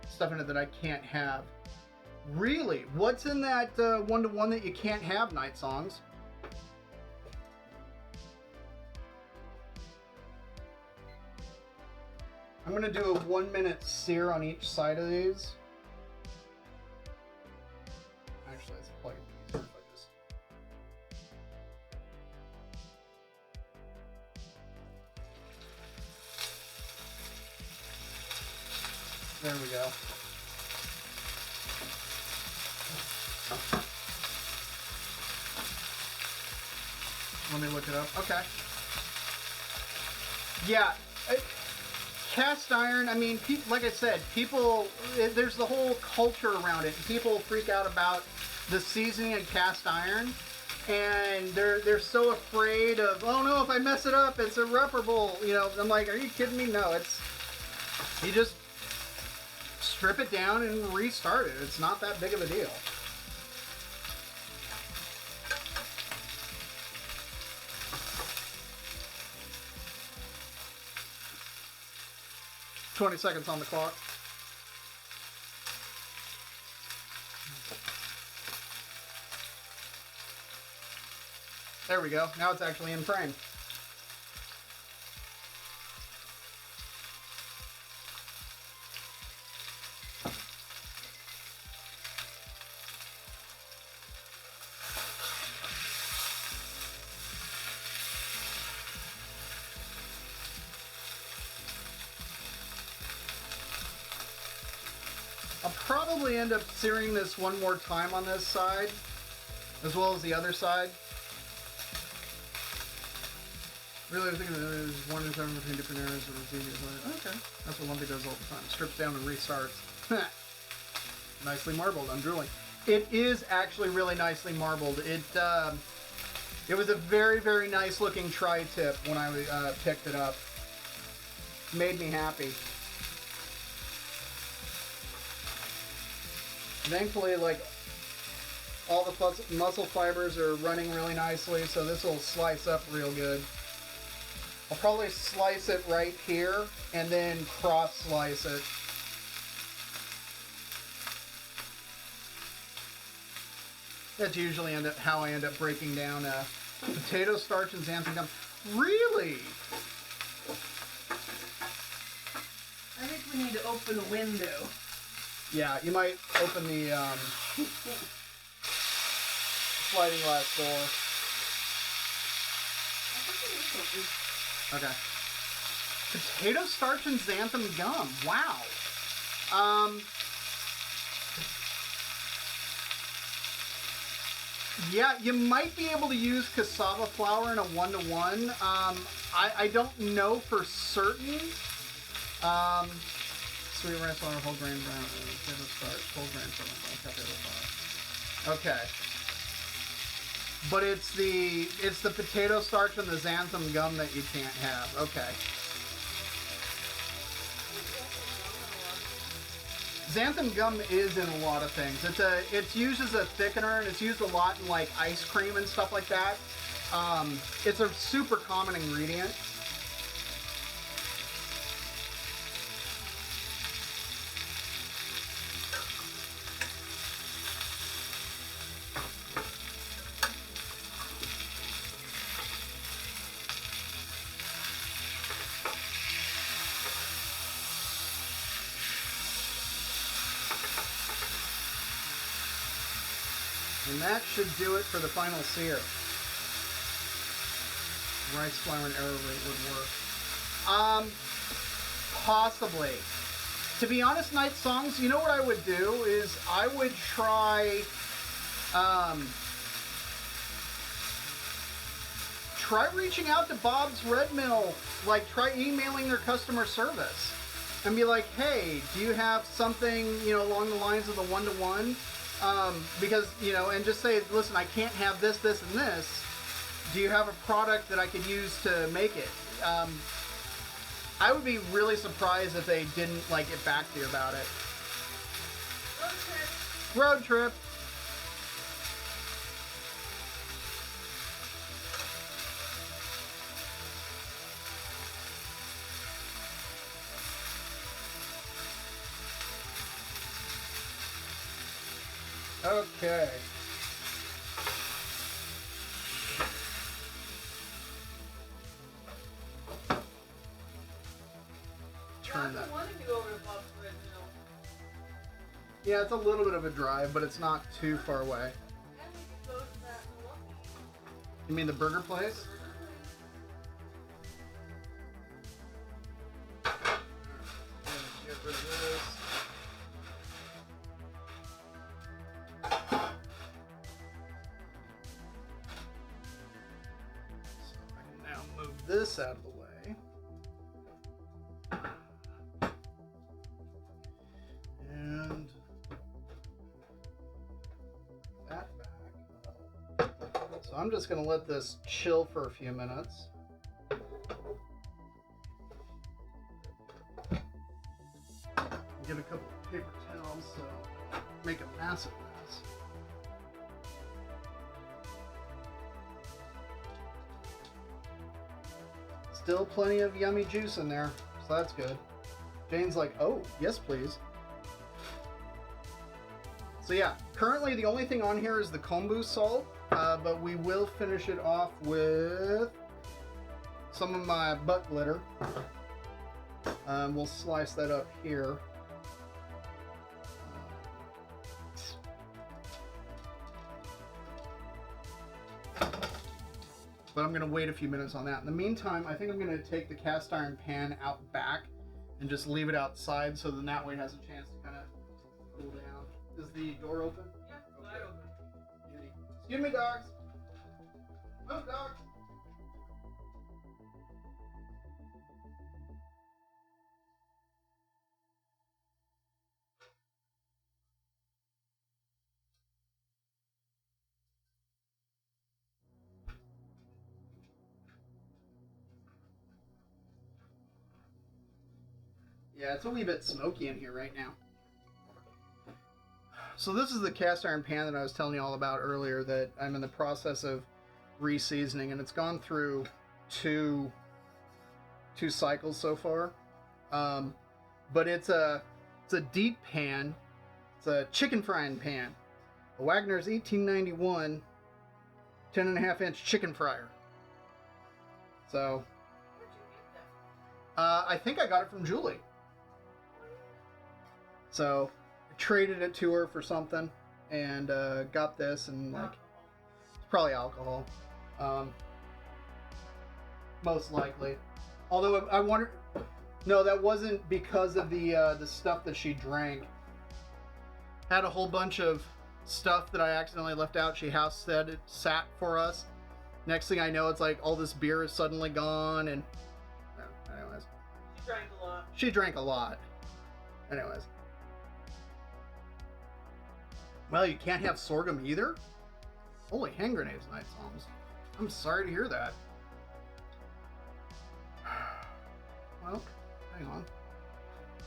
Stuff in it that I can't have. Really? What's in that 1-to-1 that you can't have, Night Songs? I'm gonna do a 1-minute sear on each side of these. Actually, it's probably easier if I just... There we go. Let me look it up. Okay. Yeah. Cast iron, I mean, like I said, people, there's the whole culture around it. People freak out about the seasoning of cast iron, and they're so afraid of, oh no, if I mess it up, it's irreparable. You know, I'm like, are you kidding me? No, you just strip it down and restart it. It's not that big of a deal. "20 seconds on the clock." There we go. Now it's actually in frame. I'll probably end up searing this one more time on this side, as well as the other side. Really, I was thinking there's one and seven between different areas of the okay, that's what Lumpy does all the time. Strips down and restarts. Nicely marbled. I'm drooling. It is actually really nicely marbled. It was a very, very nice looking tri-tip when I picked it up. Made me happy. Thankfully, like, all the muscle fibers are running really nicely, so this will slice up real good. I'll probably slice it right here and then cross slice it. That's usually how I end up breaking down potato starch and xanthan gum. Really? I think we need to open a window. Yeah, you might open the sliding glass door. Okay. Potato starch and xanthan gum. Wow. Yeah, you might be able to use cassava flour in a 1-to-1. I don't know for certain. Sweet rice flour, whole grain brown, potato starch, whole grain flour. Okay. But it's the potato starch and the xanthan gum that you can't have. Okay. Xanthan gum is in a lot of things. It's used as a thickener, and it's used a lot in like ice cream and stuff like that. It's a super common ingredient. And that should do it for the final sear. Rice flour and arrowroot would work. Possibly. To be honest, Night Songs, you know what I would do is I would try reaching out to Bob's Red Mill, like try emailing their customer service and be like, hey, do you have something, along the lines of the 1-to-1? Because, and just say, listen, I can't have this, this, and this. Do you have a product that I could use to make it? I would be really surprised if they didn't, get back to you about it. Road trip. Okay. Turn that. Yeah, it's a little bit of a drive, but it's not too far away. You mean the burger place? Get rid of this. this out of the way. And that back. So I'm just going to let this chill for a few minutes. Get a couple of paper towels so make a massive mess. Still plenty of yummy juice in there, so that's good. Jane's like, oh, yes, please. So yeah, currently the only thing on here is the kombu salt, but we will finish it off with some of my butt glitter. We'll slice that up here. But I'm going to wait a few minutes on that. In the meantime, I think I'm going to take the cast iron pan out back and just leave it outside so then that way it has a chance to kind of cool down. Is the door open? Yeah, okay. wide open. Beauty. Excuse me, dogs. Move, dogs. Yeah, it's a wee bit smoky in here right now. So this is the cast iron pan that I was telling you all about earlier that I'm in the process of re-seasoning, and it's gone through two cycles so far. But it's a deep pan. It's a chicken frying pan. A Wagner's 1891 10.5-inch chicken fryer. So Where'd you get that? I think I got it from Julie. So I traded it to her for something and got this, and like it's probably alcohol, most likely. Although I wonder, no, that wasn't because of the stuff that she drank. Had a whole bunch of stuff that I accidentally left out. She house sat for us. Next thing I know, it's like all this beer is suddenly gone, and anyways, She drank a lot. she drank a lot. Anyways. Well, you can't have sorghum either? Holy hand grenades, Night Psalms. I'm sorry to hear that. Well, hang on.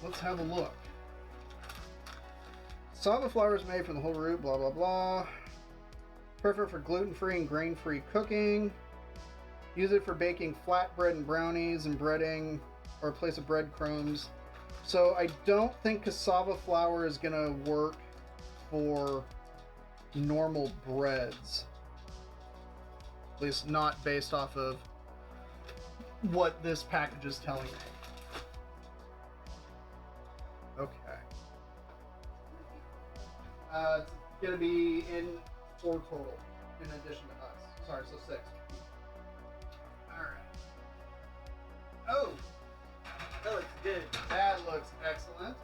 Let's have a look. Cassava flour is made from the whole root, blah, blah, blah. Perfect for gluten-free and grain-free cooking. Use it for baking flatbread and brownies and breading, or replace of breadcrumbs. So I don't think cassava flour is going to work for normal breads. At least not based off of what this package is telling me. Okay. It's going to be in 4 total, in addition to us. Sorry, so 6. Alright. Oh! That looks good. That looks excellent.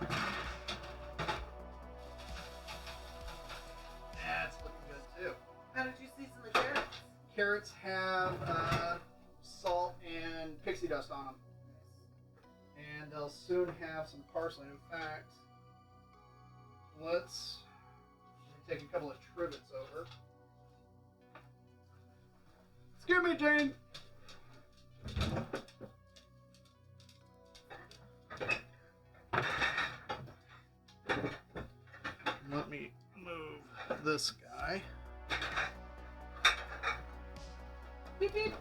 That's looking good too. How did you season the carrots? Carrots have salt and pixie dust on them. And they'll soon have some parsley. In fact, let's take a couple of trivets over. Excuse me, Jane! Let me move this guy. Beep beep.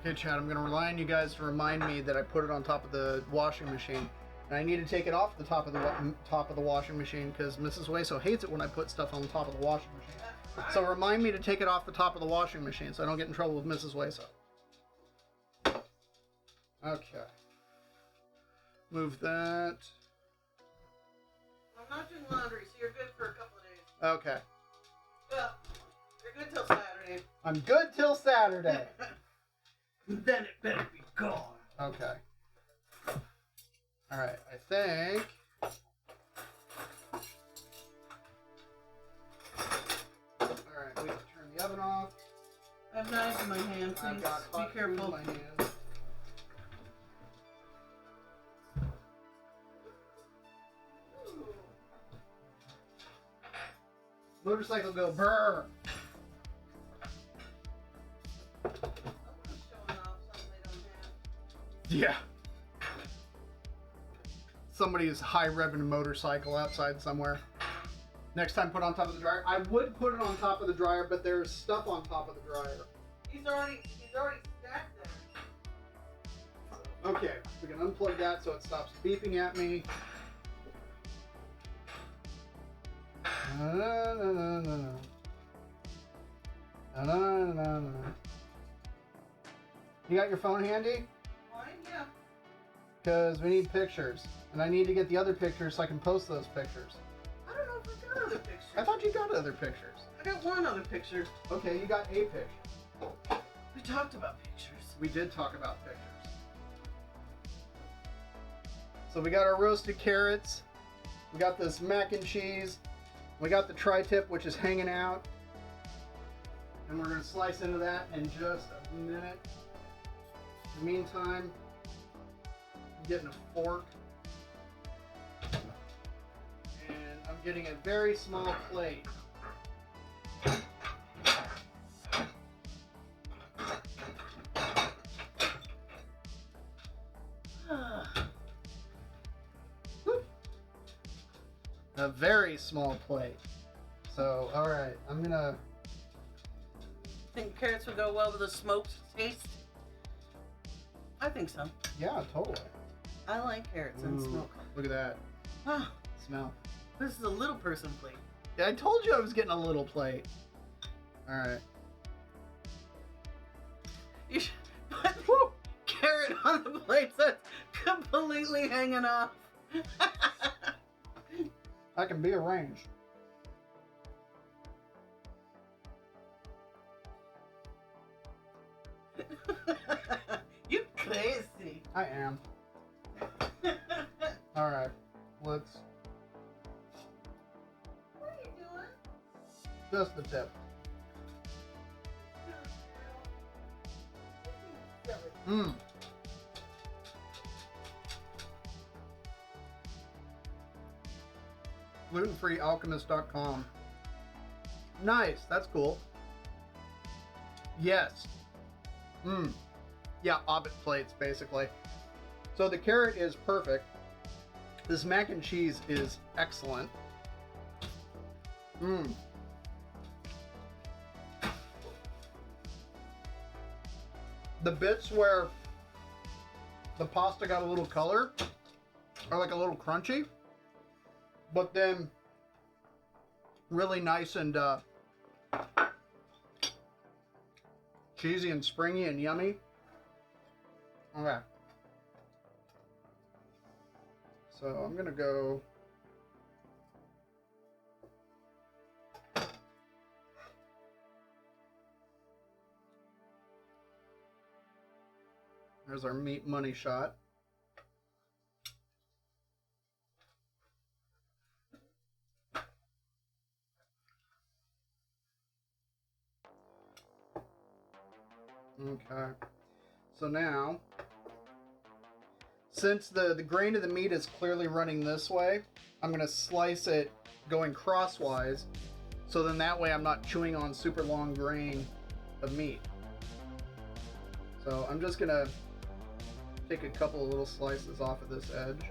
Okay, Chad, I'm going to rely on you guys to remind me that I put it on top of the washing machine. And I need to take it off the top of the washing machine because Mrs. Weso hates it when I put stuff on the top of the washing machine. So remind me to take it off the top of the washing machine so I don't get in trouble with Mrs. Weso. Okay. Move that. I'm not doing laundry, so you're good for a couple of days. Okay. Well, you're good till Saturday. I'm good till Saturday. Then it better be gone. Okay. Alright, I think... Alright, we have to turn the oven off. I have knives in my hand, I've please. got hot Be food in careful. my hand. Motorcycle go brrr. Yeah. Somebody's high revving motorcycle outside somewhere. Next time, put it on top of the dryer. I would put it on top of the dryer, but there's stuff on top of the dryer. He's already stacked there. Okay, we can unplug that so it stops beeping at me. You got your phone handy? Mine? Yeah. Because we need pictures. And I need to get the other pictures so I can post those pictures. I don't know if I got other pictures. I thought you got other pictures. I got one other picture. Okay, you got a picture. We talked about pictures. We did talk about pictures. So we got our roasted carrots. We got this mac and cheese. We got the tri-tip, which is hanging out. And we're going to slice into that in just a minute. In the meantime, I'm getting a fork. And I'm getting a very small plate. A very small plate. So, alright, I'm gonna... Think carrots would go well with a smoked taste? I think so. Yeah, totally. I like carrots and Ooh, smoke. look at that. Wow, Smell. this is a little person plate. Yeah, I told you I was getting a little plate. Alright. You should put the carrot on the plate so it's completely hanging off. I can be arranged. You crazy. I am. Alright, let's... What are you doing? Just the tip. Mmm. Glutenfreealchemist.com. Nice, that's cool. Yes. Mmm. Yeah, Orbit plates, basically. So the carrot is perfect. This mac and cheese is excellent. Mmm. The bits where the pasta got a little color are like a little crunchy, but then really nice and cheesy and springy and yummy. Okay. So I'm gonna go. There's our meat money shot. Okay. So now, since the grain of the meat is clearly running this way, I'm going to slice it going crosswise, so then that way I'm not chewing on super long grain of meat. So I'm just going to take a couple of little slices off of this edge.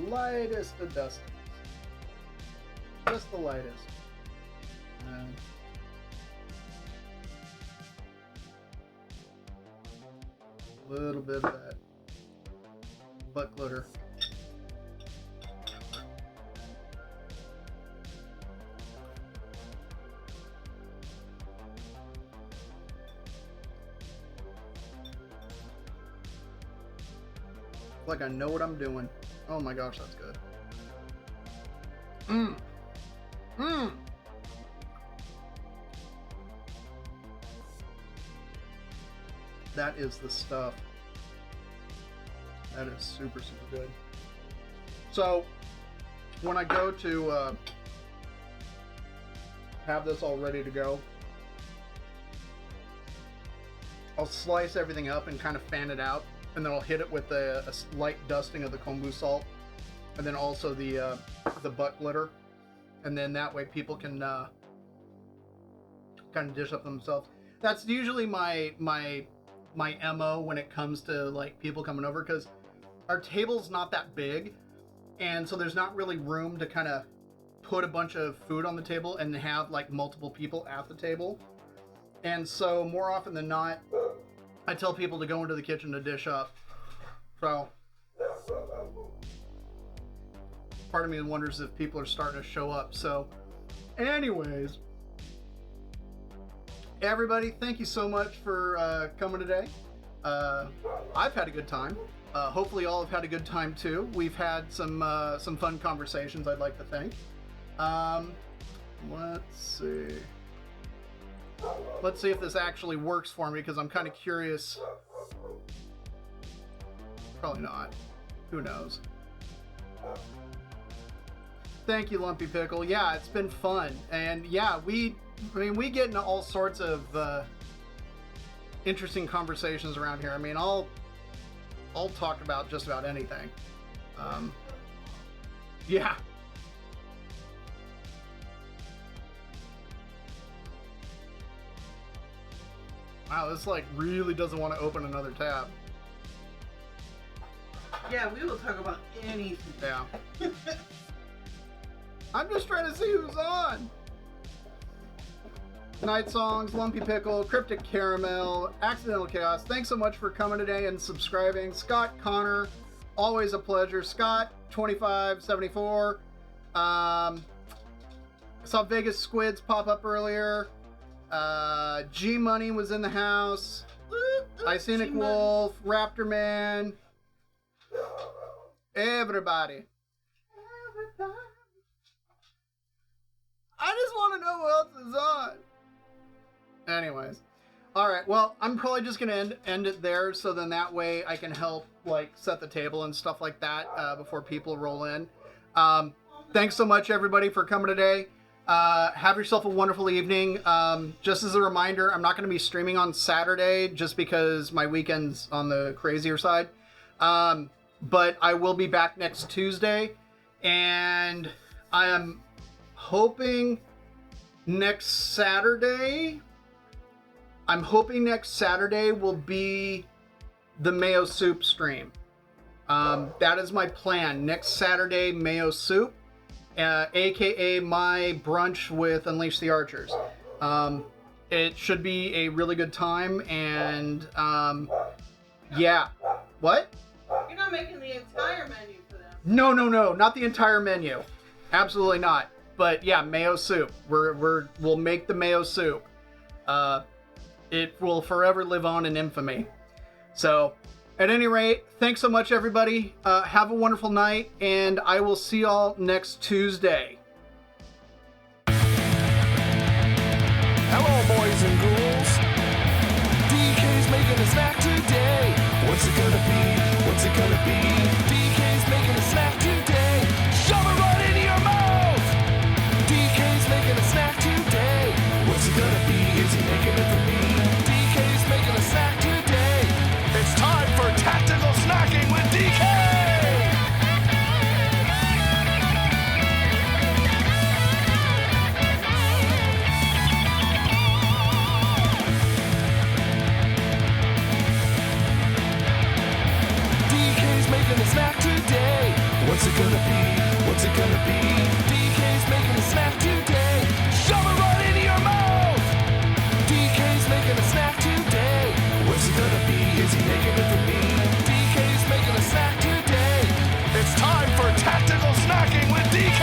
Lightest of dustings. Just the lightest. And a little bit of that butt glitter. Like I know what I'm doing. Oh my gosh, that's good. Mmm. Mmm. That is the stuff. That is super, super good. So, when I go to have this all ready to go, I'll slice everything up and kind of fan it out, and then I'll hit it with a light dusting of the kombu salt, and then also the butt glitter, and then that way people can kind of dish up themselves. That's usually my MO when it comes to like people coming over, because our table's not that big, and so there's not really room to kind of put a bunch of food on the table and have like multiple people at the table. And so more often than not, I tell people to go into the kitchen to dish up. So part of me wonders if people are starting to show up. So anyways, everybody, thank you so much for coming today. I've had a good time. Hopefully all have had a good time too. We've had some fun conversations, I'd like to think. Let's see. Let's see if this actually works for me, because I'm kind of curious. Probably not. Who knows? Thank you, Lumpy Pickle. Yeah, it's been fun. And yeah, we get into all sorts of interesting conversations around here. I mean, I'll talk about just about anything. Yeah. Wow, this like really doesn't want to open another tab. Yeah, we will talk about anything. Yeah. I'm just trying to see who's on. Night Songs, Lumpy Pickle, Cryptic Caramel, Accidental Chaos. Thanks so much for coming today and subscribing. Scott Connor, always a pleasure. Scott 2574. I saw Vegas Squids pop up earlier. G Money was in the house. Isenic Wolf, Raptor Man. Everybody. I just want to know who else is on. Anyways. Alright, well, I'm probably just going to end it there, so then that way I can help like set the table and stuff like that before people roll in. Thanks so much, everybody, for coming today. Have yourself a wonderful evening. Just as a reminder, I'm not going to be streaming on Saturday just because my weekend's on the crazier side. But I will be back next Tuesday, and I am hoping next Saturday will be the mayo soup stream. That is my plan. Next Saturday, mayo soup. AKA my brunch with Unleash the Archers. It should be a really good time, and yeah. What? You're not making the entire menu for them. No, not the entire menu. Absolutely not. But yeah, mayo soup. We'll make the mayo soup. It will forever live on in infamy. So, at any rate, thanks so much, everybody. Have a wonderful night, and I will see y'all next Tuesday. Hello, boys and ghouls. DK's making a snack today. What's it gonna be? What's it gonna be? DK's making a snack today. Shove it right into your mouth. DK's making a snack today. What's it gonna be? Is he making it for me? DK's making a snack today. It's time for tactical snacking with DK. Making a snack today. What's it gonna be? What's it gonna be? DK's making a snack today. Shove it right into your mouth. DK's making a snack today. What's it gonna be? Is he making it for me? DK's making a snack today. It's time for tactical snacking with DK.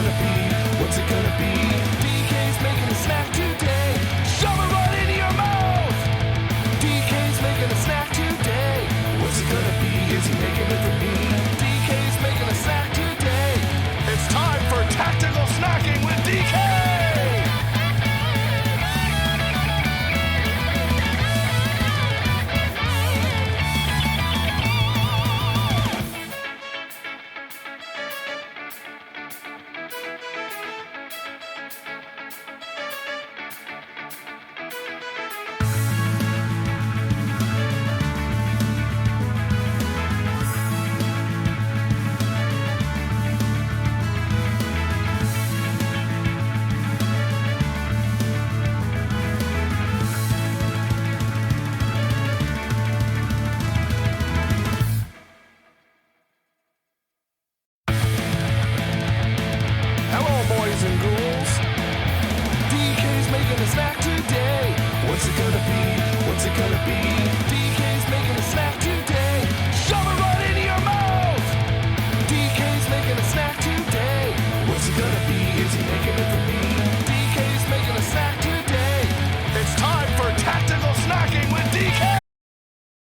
gonna be? What's it gonna be? DK's making a snack today. Shove it right into your mouth. DK's making a snack today. What's it gonna be? Is he making it for me? DK's making a snack today. It's time for tactical snacking with DK. Snack today. What's it gonna be? What's it gonna be?